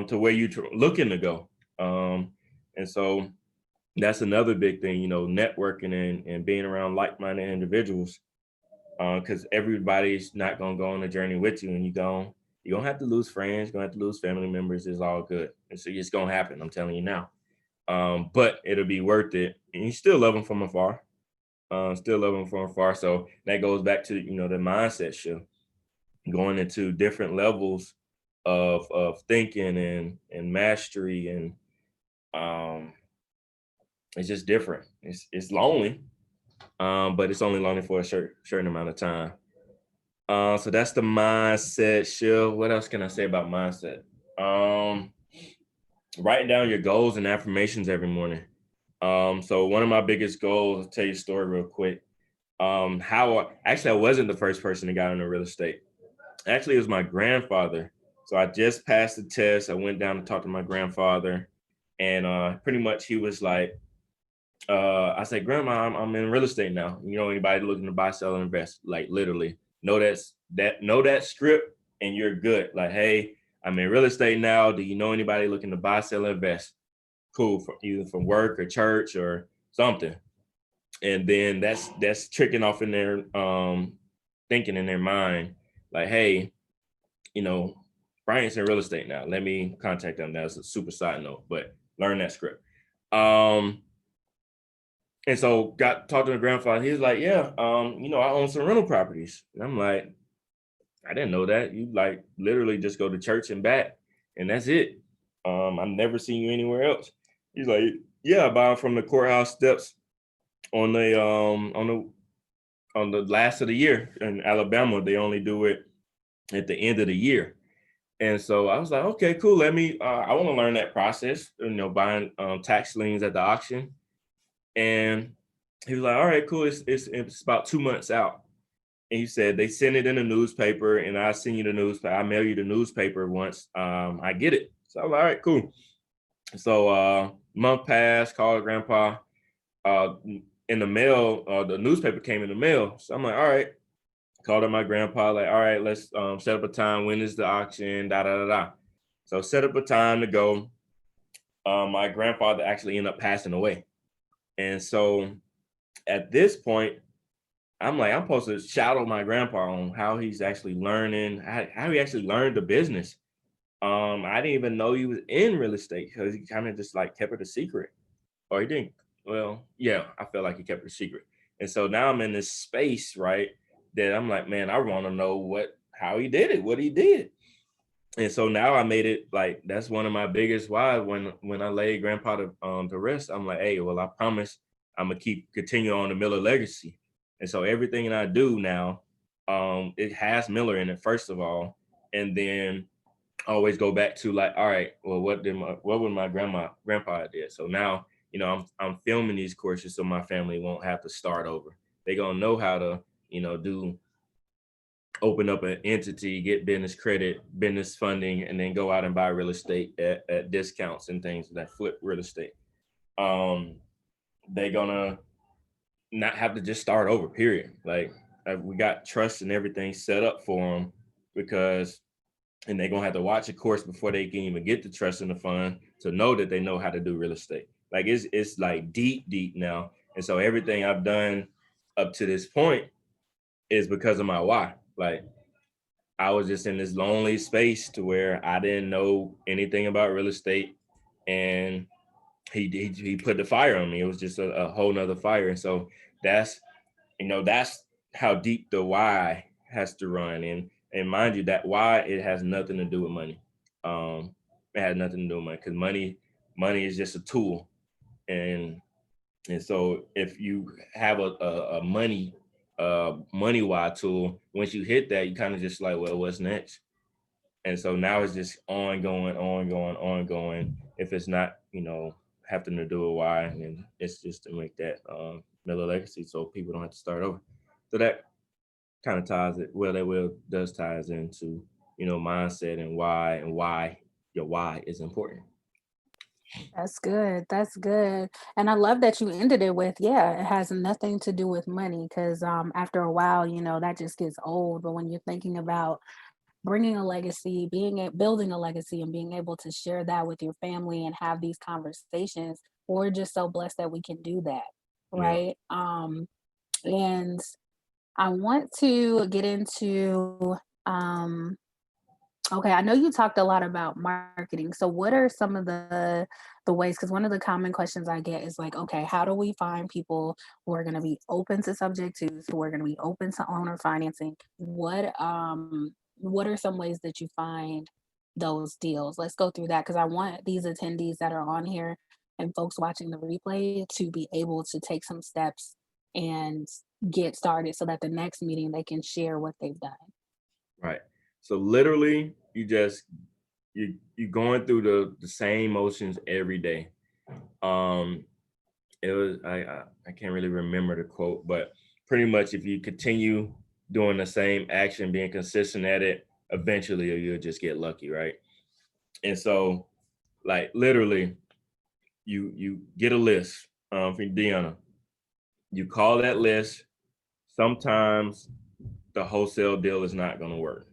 to where you're looking to go. And so that's another big thing, networking and being around like-minded individuals, because everybody's not going to go on a journey with you, and you're going to have to lose friends, you're going to have to lose family members. It's all good. And so it's going to happen, I'm telling you now. But it'll be worth it, and you still love them from afar. Still love them from afar. So that goes back to the mindset shift, going into different levels of thinking and mastery, and um, it's just different. It's lonely, but it's only lonely for a certain amount of time. So that's the mindset shift. What else can I say about mindset? Writing down your goals and affirmations every morning. So one of my biggest goals, I'll tell you a story real quick. I wasn't the first person that got into real estate. Actually, it was my grandfather. So I just passed the test. I went down to talk to my grandfather, and pretty much he was like, I said, Grandma, I'm in real estate now. You know, anybody looking to buy, sell, and invest, like literally know that script and you're good. Like, hey, I'm in real estate now. Do you know anybody looking to buy, sell, and invest? Cool, for either from work or church or something. And then that's tricking off in their thinking in their mind, like, hey, you know, Bryant's in real estate now. Let me contact them. That's a super side note, but learn that script. Um, and so got talked to my grandfather. He was like, yeah, I own some rental properties. And I'm like, I didn't know that. You like literally just go to church and back, and that's it. I've never seen you anywhere else. He's like, yeah, I buy them from the courthouse steps on the last of the year in Alabama. They only do it at the end of the year. And so I was like, okay, cool. I want to learn that process, buying tax liens at the auction. And he was like, all right, cool. It's about 2 months out. And he said, they send it in the newspaper and I send you the newspaper. I mail you the newspaper once I get it. So I was like, all right, cool. So month passed, called grandpa. Uh, in the mail, the newspaper came in the mail. So I'm like, all right, called up my grandpa, like, all right, let's set up a time. When is the auction? Da da da da. So set up a time to go. My grandfather actually ended up passing away. And so at this point, I'm like, I'm supposed to shadow my grandpa on how he's actually learning, how he actually learned the business. I didn't even know he was in real estate because he kind of just like kept it a secret. Or he didn't. Well, yeah, I felt like he kept it a secret. And so now I'm in this space, right? That I'm like, man, I want to know how he did it, what he did. And so now I made it like that's one of my biggest why when I laid grandpa to rest. I'm like, hey, well, I promise I'm gonna continue on the Miller legacy. And so everything that I do now, it has Miller in it, first of all. And then I always go back to like, all right, well, what would my grandpa did? So now, I'm filming these courses so my family won't have to start over. They're gonna know how to, do open up an entity, get business credit, business funding, and then go out and buy real estate at discounts and things that flip real estate. Um, they're gonna not have to just start over, period. Like we got trust and everything set up for them because, and they're gonna have to watch a course before they can even get the trust in the fund to know that they know how to do real estate. Like it's like deep now. And so everything I've done up to this point is because of my why. Like I was just in this lonely space to where I didn't know anything about real estate, and he put the fire on me. It was just a whole nother fire, and so that's that's how deep the why has to run. And mind you, that why it has nothing to do with money. It has nothing to do with money because money is just a tool, and and so if you have a money why tool, once you hit that, you kind of just like, well, what's next? And so now it's just ongoing. If it's not, having to do a why, and it's just to make that Miller legacy so people don't have to start over. So that kind of ties it. Well, that will does ties into mindset and why your why is important. That's good. That's good. And I love that you ended it with, yeah, it has nothing to do with money because after a while, that just gets old. But when you're thinking about bringing a legacy, building a legacy and being able to share that with your family and have these conversations, we're just so blessed that we can do that. Yeah. Right. And I want to get into um okay, I know you talked a lot about marketing. So what are some of the ways, because one of the common questions I get is like, okay, how do we find people who are going to be open to subject twos, who are going to be open to owner financing? What are some ways that you find those deals? Let's go through that because I want these attendees that are on here and folks watching the replay to be able to take some steps and get started so that the next meeting they can share what they've done. Right. So literally, you going through the same motions every day. Um, it was I can't really remember the quote, but pretty much if you continue doing the same action, being consistent at it, eventually you'll just get lucky, right? And so, like literally, you get a list from Deanna. You call that list. Sometimes the wholesale deal is not going to work,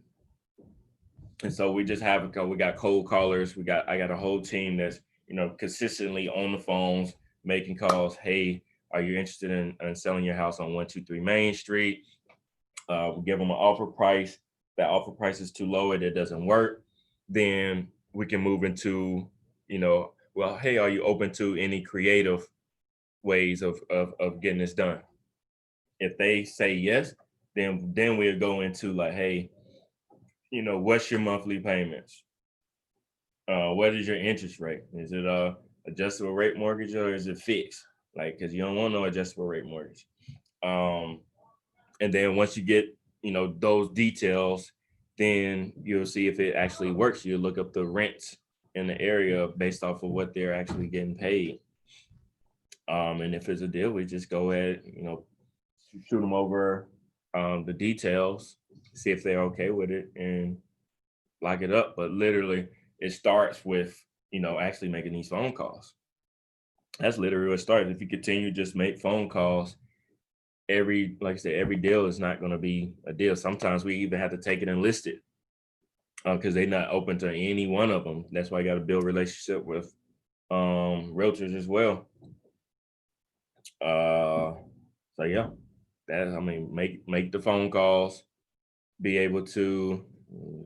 and so we just have we got cold callers. I got a whole team that's consistently on the phones making calls. Hey, are you interested in selling your house on 123 Main Street? We give them an offer price. That offer price is too low and it doesn't work. Then we can move into, well, hey, are you open to any creative ways of getting this done? If they say yes, then we'll go into like, hey, what's your monthly payments? What is your interest rate? Is it a adjustable rate mortgage or is it fixed? Like, because you don't want no adjustable rate mortgage. Um, and then once you get those details, then you'll see if it actually works. You look up the rents in the area based off of what they're actually getting paid. And if it's a deal, we just go ahead, shoot them over the details, see if they're okay with it, and lock it up. But literally, it starts with actually making these phone calls. That's literally what it starts. If you continue just make phone calls, like I said, every deal is not going to be a deal. Sometimes we even have to take it and list it because they're not open to any one of them. That's why you got to build relationship with realtors as well. Uh, so yeah, make the phone calls, be able to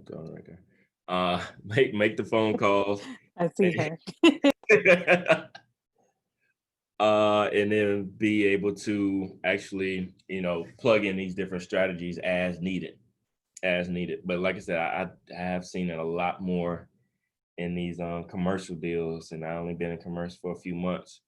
right there. Make the phone calls. I see her. And then be able to actually, plug in these different strategies as needed. But like I said, I have seen it a lot more in these commercial deals, and I only been in commercial for a few months.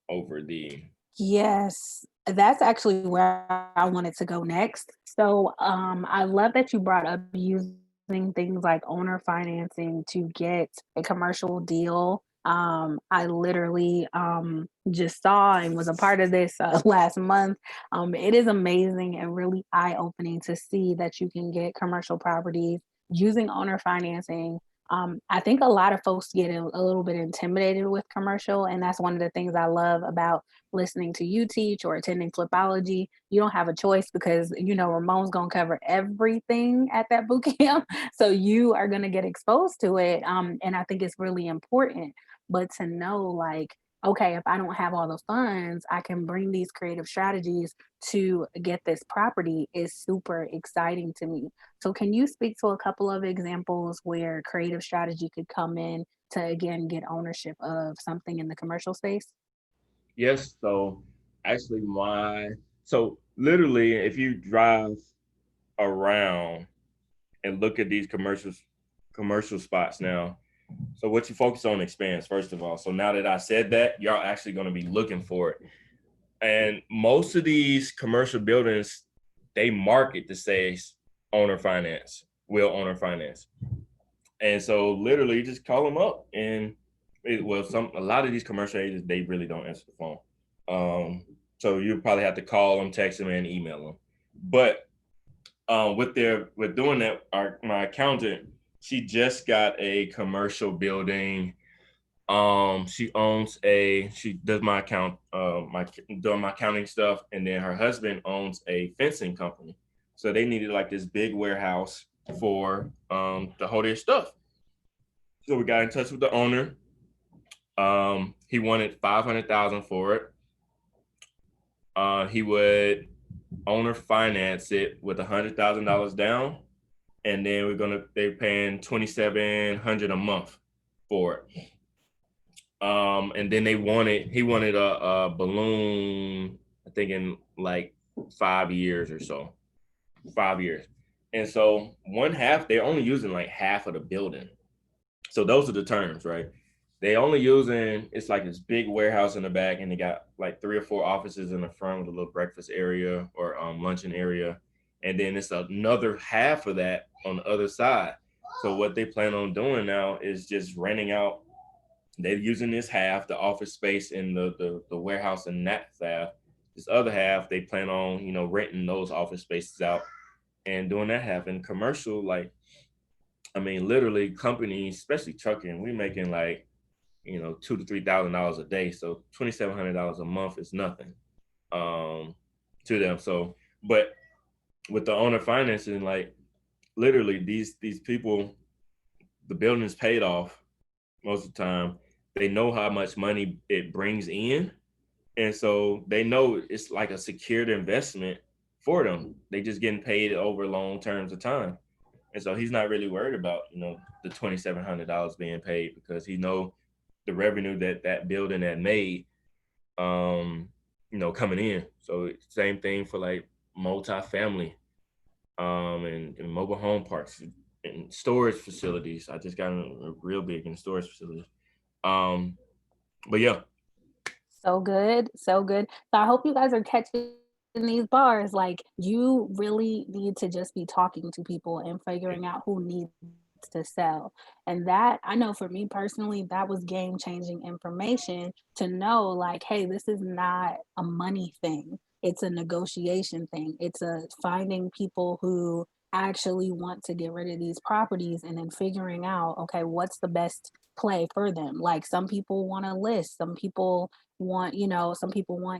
Over the Yes, that's actually where I wanted to go next. So, I love that you brought up using things like owner financing to get a commercial deal. I literally just saw and was a part of this last month. It is amazing and really eye opening to see that you can get commercial properties using owner financing. I think a lot of folks get a little bit intimidated with commercial, and that's one of the things I love about listening to you teach or attending Flipology. You don't have a choice because Ramon's gonna cover everything at that boot camp, so you are gonna get exposed to it. And I think it's really important. But to know, like, okay, if I don't have all the funds, I can bring these creative strategies to get this property is super exciting to me. So, can you speak to a couple of examples where creative strategy could come in to again get ownership of something in the commercial space? yes. So actually, so literally, if you drive around and look at these commercial spots now. So what you focus on expands, first of all. So now that I said that, you're actually going to be looking for it. And most of these commercial buildings, they market to say owner finance, will owner finance. And so literally you just call them up and a lot of these commercial agents, they really don't answer the phone. So you probably have to call them, text them, and email them. But with doing that, my accountant, she just got a commercial building. She does my doing my accounting stuff, and then her husband owns a fencing company. So they needed like this big warehouse for to hold their stuff. So we got in touch with the owner. He wanted 500,000 for it. He would owner finance it with $100,000 down, and then they're paying 2,700 a month for it. And then he wanted a balloon, I think in like 5 years or so, 5 years. And so one half, they're only using like half of the building. So those are the terms, right? They only using, it's like this big warehouse in the back, and they got like 3 or 4 offices in the front with a little breakfast area or luncheon area. And then it's another half of that on the other side. So what they plan on doing now is just renting out They're using this half, the office space in the warehouse, and that half. This other half, they plan on, renting those office spaces out and doing that half. In commercial, like, I mean, literally companies, especially trucking, we making like, $2,000 to $3,000 a day. So $2,700 a month is nothing to them. So, but with the owner financing, like literally these people, the building is paid off most of the time. They know how much money it brings in. And so they know it's like a secured investment for them. They just getting paid over long terms of time. And so he's not really worried about, the $2,700 being paid because he know the revenue that building had made, coming in. So same thing for like multifamily, and mobile home parks and storage facilities. I just got real big in storage facilities. Um, but yeah, So good, so good. So I hope you guys are catching these bars. Like, you really need to just be talking to people and figuring out who needs to sell. And that, I know for me personally, that was game changing information to know, like, hey, this is not a money thing. It's a negotiation thing. It's a finding people who actually want to get rid of these properties and then figuring out, okay, what's the best play for them. Like, some people want to list, some people want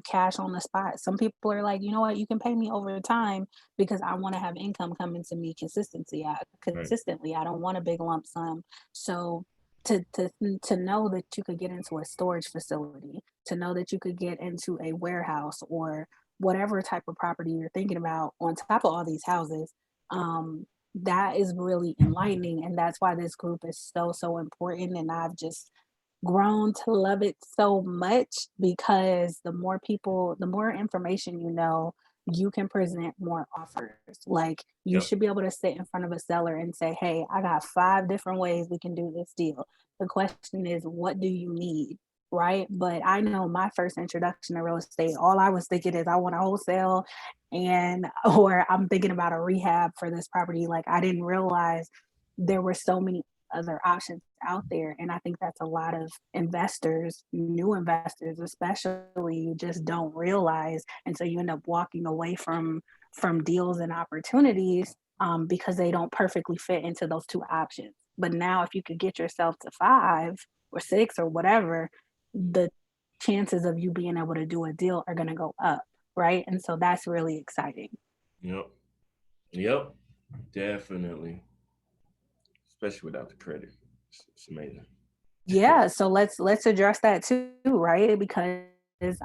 cash on the spot. Some people are like, you know what, you can pay me over time because I want to have income coming to me right. consistently. I don't want a big lump sum. So to know that you could get into a storage facility, to know that you could get into a warehouse or whatever type of property you're thinking about on top of all these houses, that is really enlightening. And that's why this group is so important. And I've just grown to love it so much because the more information you know, you can present more offers. Like, you Yep. should be able to sit in front of a seller and say, hey, I got 5 different ways we can do this deal. The question is, what do you need? Right. But I know my first introduction to real estate, all I was thinking is I want a wholesale and or I'm thinking about a rehab for this property. Like, I didn't realize there were so many other options out there. And I think that's a lot of investors, new investors especially, you just don't realize. And so you end up walking away from deals and opportunities because they don't perfectly fit into those two options. But now if you could get yourself to 5 or 6 or whatever, the chances of you being able to do a deal are going to go up. Right. And so that's really exciting. Yep. Yep. Definitely. Especially without the credit. It's amazing. Yeah, so let's address that too, right? Because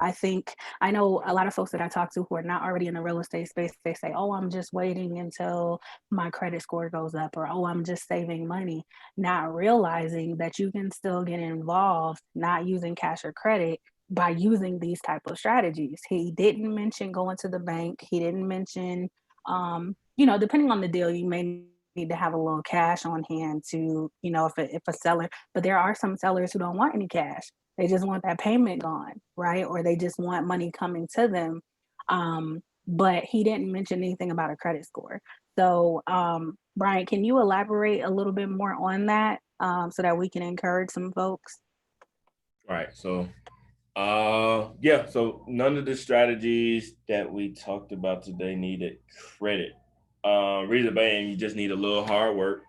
I know a lot of folks that I talk to who are not already in the real estate space, they say, "Oh, I'm just waiting until my credit score goes up," or "Oh, I'm just saving money," not realizing that you can still get involved not using cash or credit by using these type of strategies. He didn't mention going to the bank. He didn't mention depending on the deal, you may need to have a little cash on hand to, if a seller, but there are some sellers who don't want any cash. They just want that payment gone, right? Or they just want money coming to them. But he didn't mention anything about a credit score. So, Brian, can you elaborate a little bit more on that so that we can encourage some folks? Right. So yeah, so none of the strategies that we talked about today needed credit. Reason being, you just need a little hard work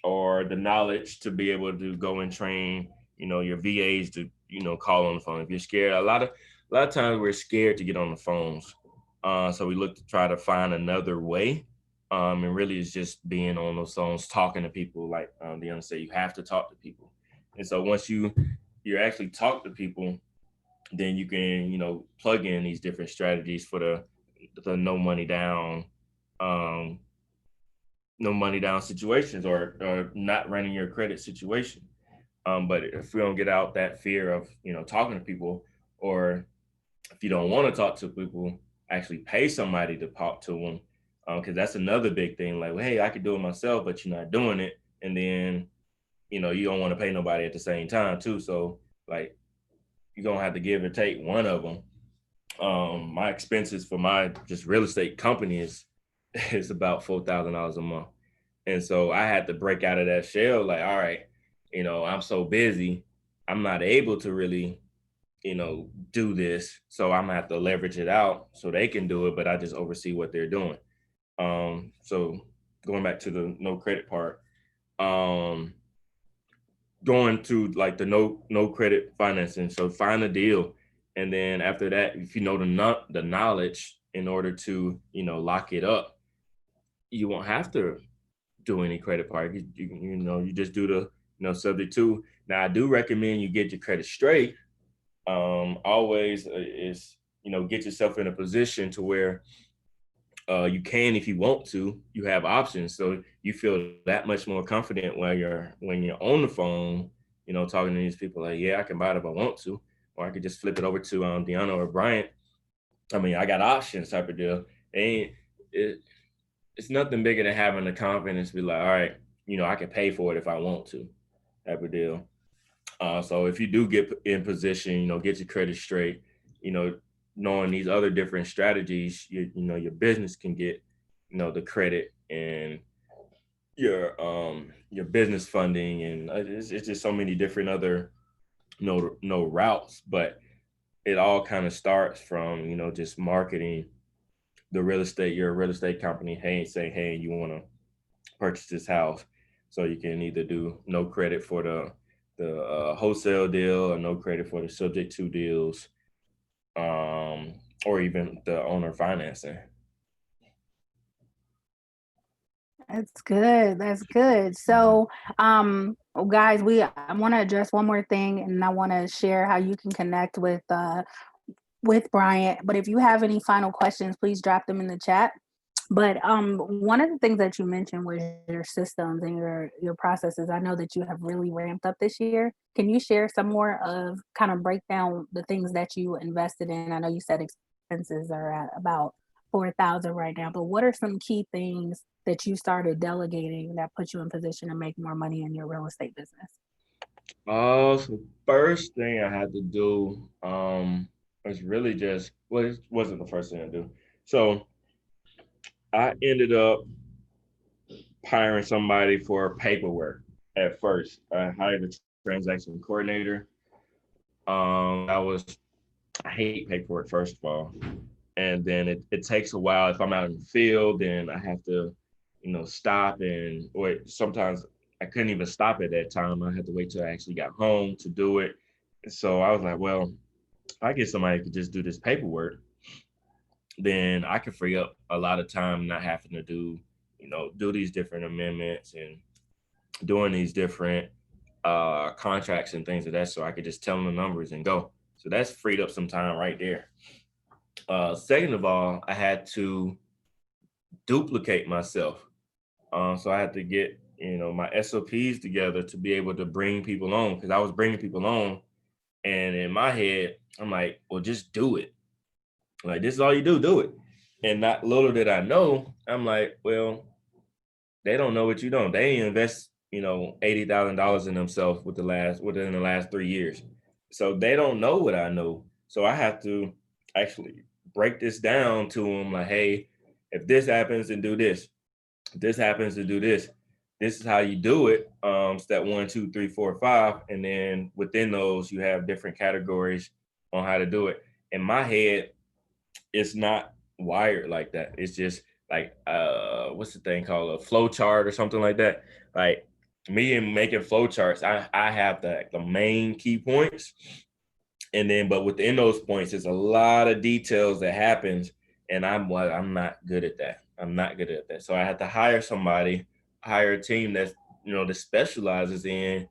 or the knowledge to be able to go and train, your VAs to, call on the phone. If you're scared, a lot of times we're scared to get on the phones. So we look to try to find another way. And really it's just being on those phones, talking to people, like Deanna said, you have to talk to people. And so once you actually talk to people, then you can, plug in these different strategies for the um, no money down situations, or not running your credit situation. But if we don't get out that fear of, talking to people, or if you don't want to talk to people, actually pay somebody to talk to them. Because that's another big thing. Like, well, hey, I could do it myself, but you're not doing it. And then, you don't want to pay nobody at the same time too. So like, you're going to have to give or take one of them. My expenses for my just real estate company is about $4,000 a month, and so I had to break out of that shell. Like, all right, I'm so busy, I'm not able to really, do this. So I'm gonna have to leverage it out so they can do it, but I just oversee what they're doing. So going back to the no credit part, um, going to like the no credit financing. So find a deal, and then after that, if you know the knowledge in order to lock it up, you won't have to do any credit part. You just do the subject to. Now I do recommend you get your credit straight. Always is get yourself in a position to where you can, if you want to, you have options, so you feel that much more confident when you're on the phone, talking to these people like, yeah, I can buy it if I want to, or I could just flip it over to Deanna or Bryant. I mean, I got options type of deal. They ain't it, it's nothing bigger than having the confidence to be like, all right, I can pay for it if I want to, type of deal. So if you do get in position, get your credit straight, you know, knowing these other different strategies, your business can get, the credit, and your business funding, and it's just so many different other no routes. But it all kind of starts from just marketing the real estate. You're a real estate company. Hey, say hey, you want to purchase this house, so you can either do no credit for the wholesale deal, or no credit for the subject to deals, or even the owner financing. That's good. That's good. So, guys, I want to address one more thing, and I want to share how you can connect with Bryant. But if you have any final questions, please drop them in the chat. But one of the things that you mentioned was your systems and your processes. I know that you have really ramped up this year. Can you share some more of kind of break down the things that you invested in? I know you said expenses are at about 4,000 right now, but what are some key things that you started delegating that put you in position to make more money in your real estate business? So first thing I had to do was really just, well, it wasn't the first thing to do. So I ended up hiring somebody for paperwork at first. I hired a transaction coordinator. That was I hate paperwork, first of all. And then it takes a while. If I'm out in the field, then I have to, stop and wait. Sometimes I couldn't even stop at that time. I had to wait till I actually got home to do it. So I was like, well, if I get somebody who could just do this paperwork, then I can free up a lot of time not having to do these different amendments and doing these different contracts and things of that. So I could just tell them the numbers and go. So that's freed up some time right there. Second of all, I had to duplicate myself. So I had to get my SOPs together to be able to bring people on, because I was bringing people on, and in my head, I'm like, well, just do it. Like, this is all you do it. And not little did I know, I'm like, well, they don't know what you don't. They invest, $80,000 in themselves within the last 3 years. So they don't know what I know. So I have to actually break this down to them like, hey, if this happens, then do this. If this happens, then do this. This is how you do it. Step 1, 2, 3, 4, 5. And then within those, you have different categories on how to do it. In my head, it's not wired like that. It's just like what's the thing called, a flow chart or something like that. Like, me and making flow charts, I have the main key points, and then but within those points, there's a lot of details that happens, and I'm not good at that. I'm not good at that. So I had to hire a team that specializes in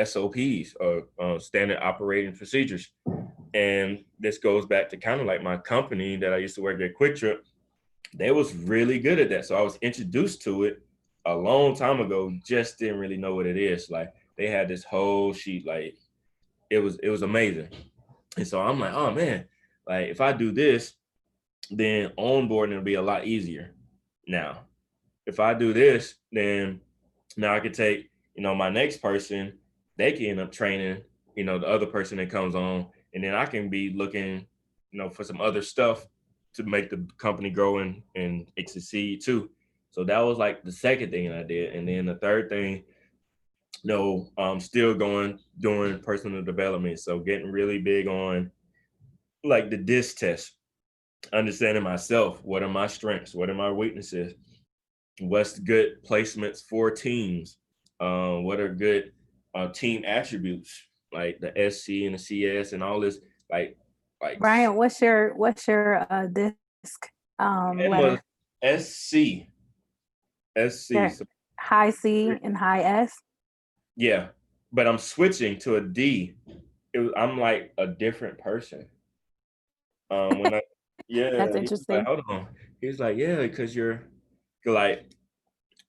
SOPs, or standard operating procedures. And this goes back to kind of like my company that I used to work at, Quick Trip. They was really good at that. So I was introduced to it a long time ago, just didn't really know what it is. Like, they had this whole sheet, like it was amazing. And so I'm like, oh man, like if I do this, then onboarding will be a lot easier. Now, if I do this, then now I could take, my next person, they can end up training, the other person that comes on, and then I can be looking, for some other stuff to make the company grow and succeed too. So that was like the second thing I did. And then the third thing No, still going doing personal development. So getting really big on like the disc test, understanding myself. What are my strengths? What are my weaknesses? What's good placements for teams? What are good team attributes like the SC and the CS and all this like like Bryant, what's your disc I'm a letter? SC SC. Your So high C and high S? yeah, but I'm switching to a D. I'm like a different person. When I That's yeah, he was like, interesting. hold on. He's like, yeah, because you're like,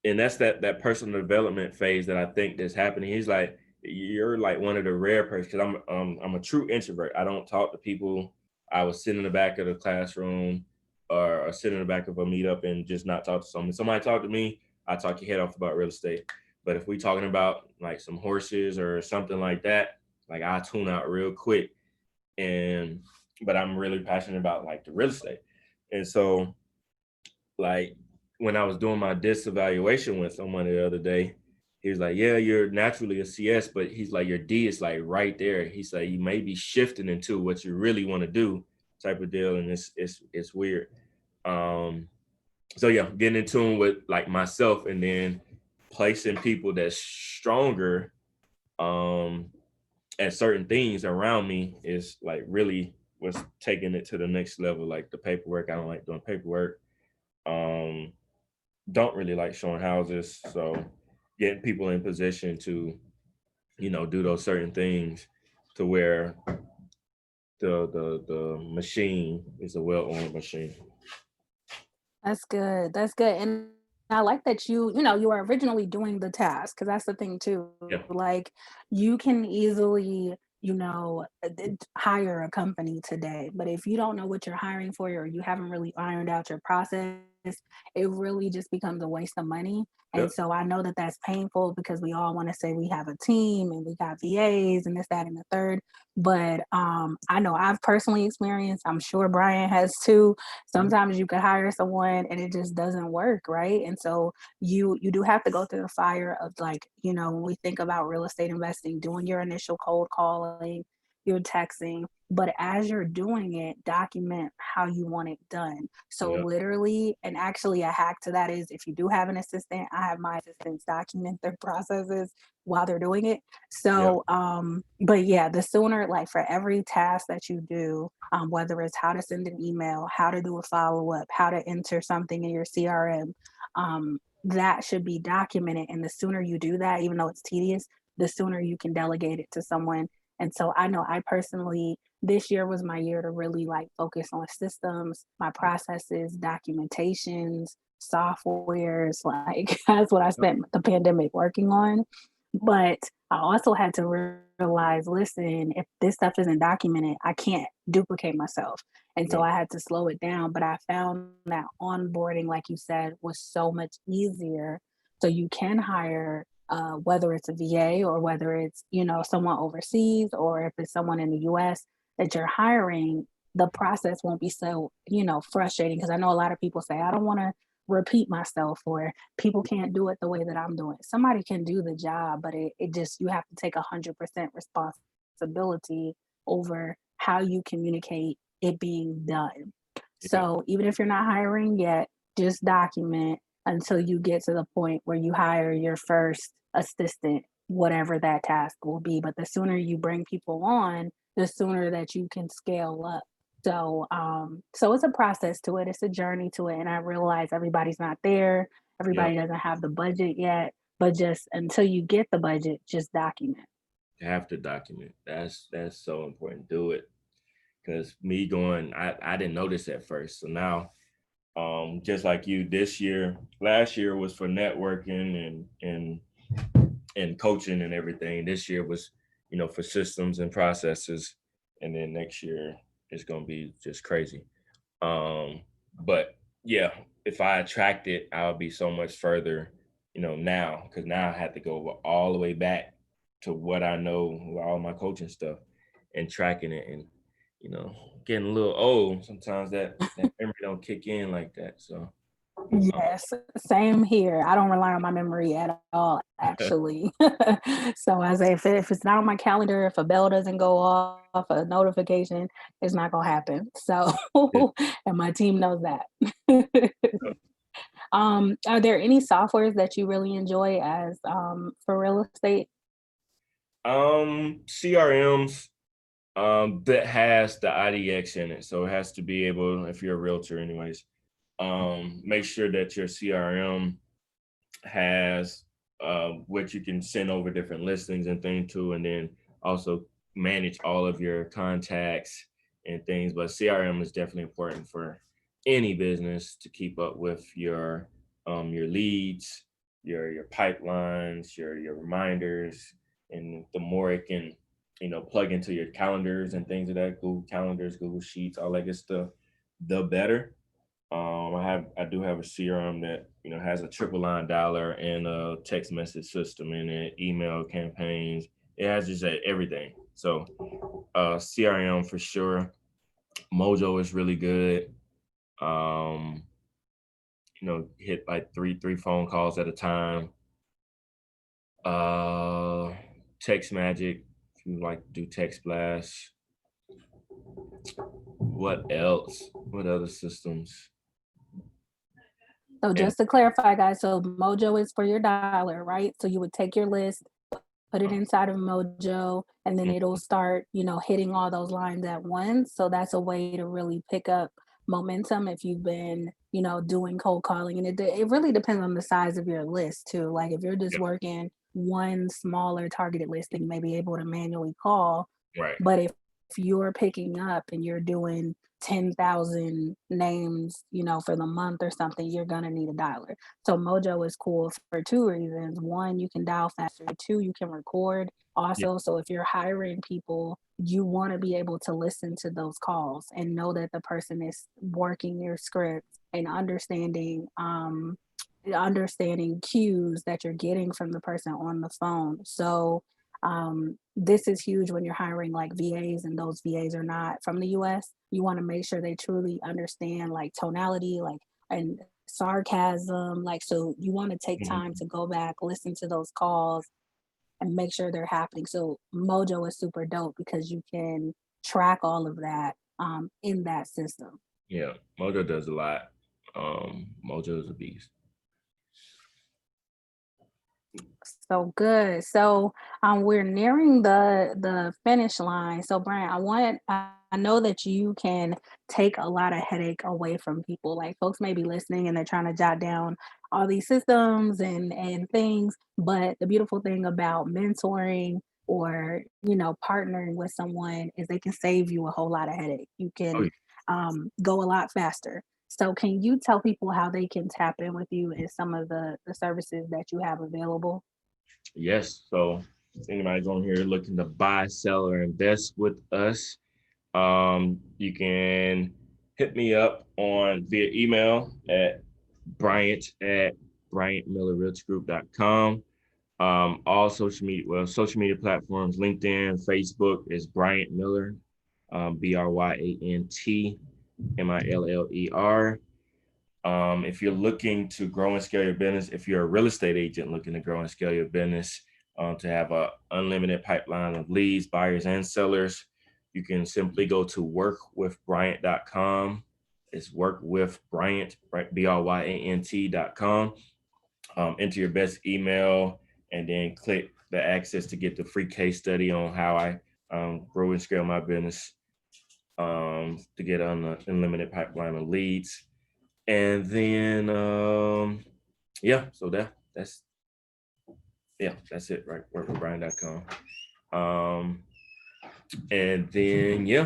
and that's that personal development phase that I think that's happening. He's like, you're like one of the rare persons because I'm a true introvert. I don't talk to people. I would sit in the back of the classroom or sit in the back of a meetup and just not talk to someone. Somebody talk to me, I talk your head off about real estate. But if we talking about like some horses or something like that, like I tune out real quick. And but I'm really passionate about like the real estate. And so like when I was doing my disc evaluation with someone the other day, he was like, yeah, you're naturally a CS, but he's like, your D is like right there. He's like, you may be shifting into what you really want to do type of deal. And it's weird. Um, so yeah, getting in tune with like myself and then placing people that's stronger um at certain things around me is like really was taking it to the next level. Like the paperwork, I don't like doing paperwork. Um, don't really like showing houses. So getting people in position to, do those certain things to where the machine is a well-oiled machine. That's good. That's good. And I like that you were originally doing the task because that's the thing too. Yeah. Like you can easily, hire a company today, but if you don't know what you're hiring for or you haven't really ironed out your process, it really just becomes a waste of money. And Yep. so I know that that's painful because we all want to say we have a team and we got VAs and this, that, and the third. But I know I've personally experienced, I'm sure Brian has too. Sometimes you could hire someone and it just doesn't work, right? And so you do have to go through the fire of, like, when we think about real estate investing, doing your initial cold calling, your texting, but as you're doing it, document how you want it done. So Yep. literally, and actually a hack to that is, if you do have an assistant, I have my assistants document their processes while they're doing it. Yep. So but yeah, the sooner, like, for every task that you do, whether it's how to send an email, how to do a follow up, how to enter something in your CRM, that should be documented. And the sooner you do that, even though it's tedious, the sooner you can delegate it to someone. And so I know I personally, this year was my year to really like focus on systems, my processes, documentations, softwares. Like that's what I Yep. spent the pandemic working on. But I also had to realize, listen, if this stuff isn't documented, I can't duplicate myself. And so Yep. I had to slow it down. But I found that onboarding, like you said, was so much easier. So you can hire, whether it's a VA or whether it's, someone overseas, or if it's someone in the US that you're hiring, the process won't be so, frustrating. Because I know a lot of people say, I don't want to repeat myself, or people can't do it the way that I'm doing it. Somebody can do the job, but it just, you have to take 100% responsibility over how you communicate it being done. Yeah. So even if you're not hiring yet, just document until you get to the point where you hire your first assistant, whatever that task will be. But the sooner you bring people on, the sooner that you can scale up. So it's a process to it. It's a journey to it. And I realize everybody's not there. Yep. Everybody doesn't have the budget yet. But just until you get the budget, just document. You have to document. That's so important. Do it. Because me going, I didn't notice at first. So now just like you, last year was for networking and coaching and everything. This year was, for systems and processes, and then next year it's gonna be just crazy. But yeah, if I attract it, I'll be so much further, now because now I have to go all the way back to what I know, all my coaching stuff, and tracking it, and getting a little old. Sometimes that memory don't kick in like that. So Yes, same here. I don't rely on my memory at all, actually. So I say if it's not on my calendar, if a bell doesn't go off, a notification, it's not gonna happen. So, Yeah. and my team knows that. Are there any softwares that you really enjoy as for real estate? CRMs that has the IDX in it. So it has to be able, if you're a realtor anyways, make sure that your CRM has what you can send over different listings and things to, and then also manage all of your contacts and things. But CRM is definitely important for any business to keep up with your leads, your pipelines, your reminders, and the more it can, plug into your calendars and things of that, Google calendars, Google Sheets, all that good stuff, the better. I do have a CRM that has a triple line dialer and a text message system in it, email campaigns. It has just everything. So CRM for sure. Mojo is really good. Um, hit like three phone calls at a time. Uh, Text Magic, if you like to do text blasts. What else? What other systems? So And just to clarify, guys, so Mojo is for your dollar, right? So you would take your list, put it inside of Mojo, and then it'll start, hitting all those lines at once. So that's a way to really pick up momentum if you've been, doing cold calling. And it really depends on the size of your list too. Like if you're just yeah, working one smaller targeted listing, you may be able to manually call. right. But if you're picking up and you're doing 10,000 names, for the month or something, you're going to need a dialer. So Mojo is cool for two reasons. One, you can dial faster. Two, you can record Yeah. also. So if you're hiring people, you want to be able to listen to those calls and know that the person is working your script and understanding cues that you're getting from the person on the phone. So this is huge when you're hiring like VAs and those VAs are not from the US. You want to make sure they truly understand like tonality, like and sarcasm. Like, so you want to take time Mhm. to go back, listen to those calls and make sure they're happening. So Mojo is super dope because you can track all of that in that system. Yeah, Mojo does a lot. Mojo is a beast. So good. So we're nearing the finish line. So Brian, I know that you can take a lot of headache away from people. Like folks may be listening and they're trying to jot down all these systems and things. But the beautiful thing about mentoring or partnering with someone is they can save you a whole lot of headache. You Oh, can go a lot faster. So can you tell people how they can tap in with you and some of the services that you have available? yes. So anybody's on here looking to buy, sell, or invest with us, you can hit me up on via email at Bryant@BryantMillerRealtyGroup.com. All social media platforms, LinkedIn, Facebook is Bryant Miller, BRYANTMILLER. If you're looking to grow and scale your business, if you're a real estate agent looking to grow and scale your business, to have an unlimited pipeline of leads, buyers, and sellers, you can simply go to workwithbryant.com. It's workwithbryant, BRYANT.com. Enter your best email and then click the access to get the free case study on how I grow and scale my business to get on the unlimited pipeline of leads. And then yeah, so that's it, right? Workwithbrian.com. Um and then yeah,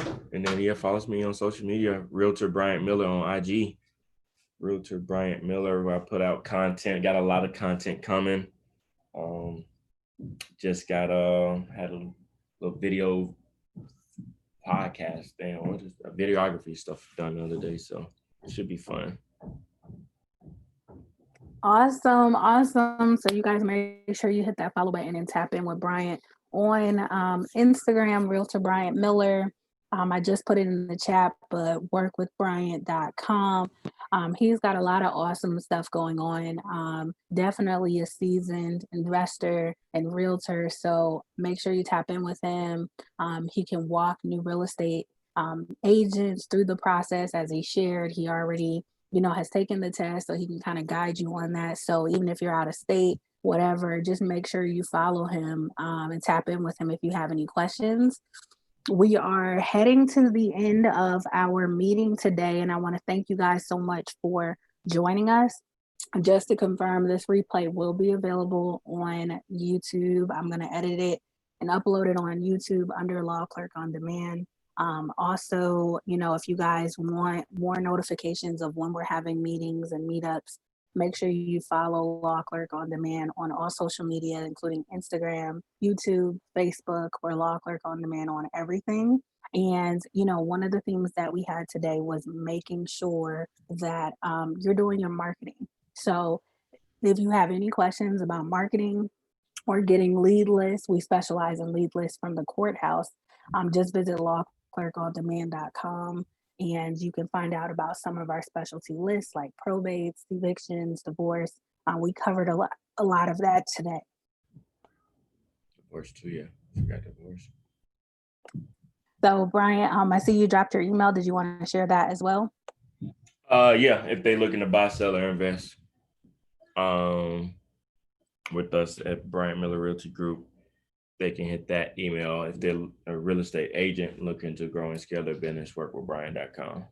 follows me on social media, Realtor Bryant Miller on IG. Realtor Bryant Miller, where I put out content, got a lot of content coming. Um just got had a little video podcast thing or just a videography stuff done the other day. So it should be fun. Awesome, awesome. So you guys make sure you hit that follow button and tap in with Bryant on Instagram, Realtor Bryant Miller. I just put it in the chat, but workwithbryant.com. He's got a lot of awesome stuff going on. Definitely a seasoned investor and realtor. So make sure you tap in with him. He can walk new real estate agents through the process. As he shared, he already, has taken the test, so he can kind of guide you on that. So even if you're out of state, whatever, just make sure you follow him and tap in with him if you have any questions. We are heading to the end of our meeting today, and I want to thank you guys so much for joining us. Just to confirm, this replay will be available on YouTube. I'm going to edit it and upload it on YouTube under Law Clerk on Demand. Also, if you guys want more notifications of when we're having meetings and meetups, make sure you follow Law Clerk on Demand on all social media, including Instagram, YouTube, Facebook, or Law Clerk on Demand on everything. And, one of the things that we had today was making sure that you're doing your marketing. So if you have any questions about marketing or getting lead lists, we specialize in lead lists from the courthouse. Just visit lawclerkondemand.com and you can find out about some of our specialty lists like probates, evictions, divorce. We covered a lot of that today. Divorce too, yeah. Forgot divorce. So Bryant, I see you dropped your email. Did you want to share that as well? Yeah, if they looking to buy, sell, or invest with us at Bryant Miller Realty Group, they can hit that email. If they're a real estate agent looking to grow and scale their business, work with Bryant.com.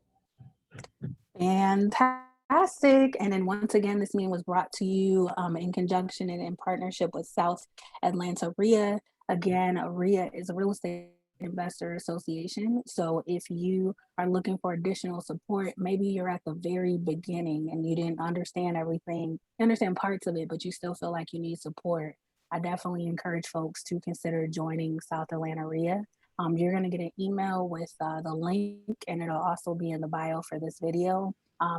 Fantastic. And then once again, this meeting was brought to you in conjunction and in partnership with South Atlanta RIA. Again, RIA is a real estate investor association. So if you are looking for additional support, maybe you're at the very beginning and you didn't understand everything, you understand parts of it, but you still feel like you need support. I definitely encourage folks to consider joining South Atlanta RIA. You're going to get an email with the link, and it'll also be in the bio for this video.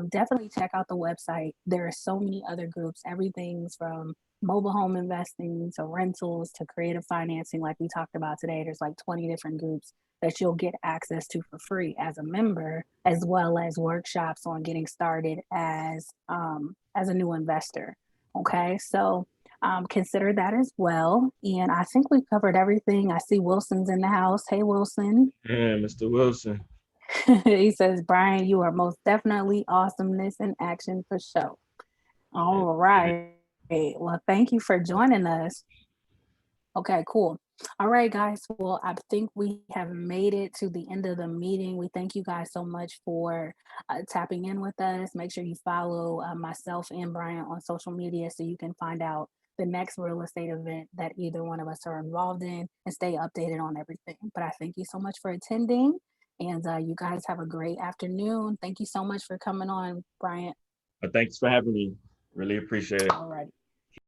Definitely check out the website. There are so many other groups, everything's from mobile home investing to rentals to creative financing, like we talked about today. There's like 20 different groups that you'll get access to for free as a member, as well as workshops on getting started as a new investor. Okay, so consider that as well. And I think we've covered everything. I see Wilson's in the house. Hey, Wilson. Yeah, Mr. Wilson. He says, Brian, you are most definitely awesomeness in action for show. All right. Well, thank you for joining us. Okay, cool. All right, guys. Well, I think we have made it to the end of the meeting. We thank you guys so much for tapping in with us. Make sure you follow myself and Brian on social media so you can find out the next real estate event that either one of us are involved in and stay updated on everything. But I thank you so much for attending, and you guys have a great afternoon. Thank you so much for coming on, Brian. Thanks for having me. Really appreciate it. All right.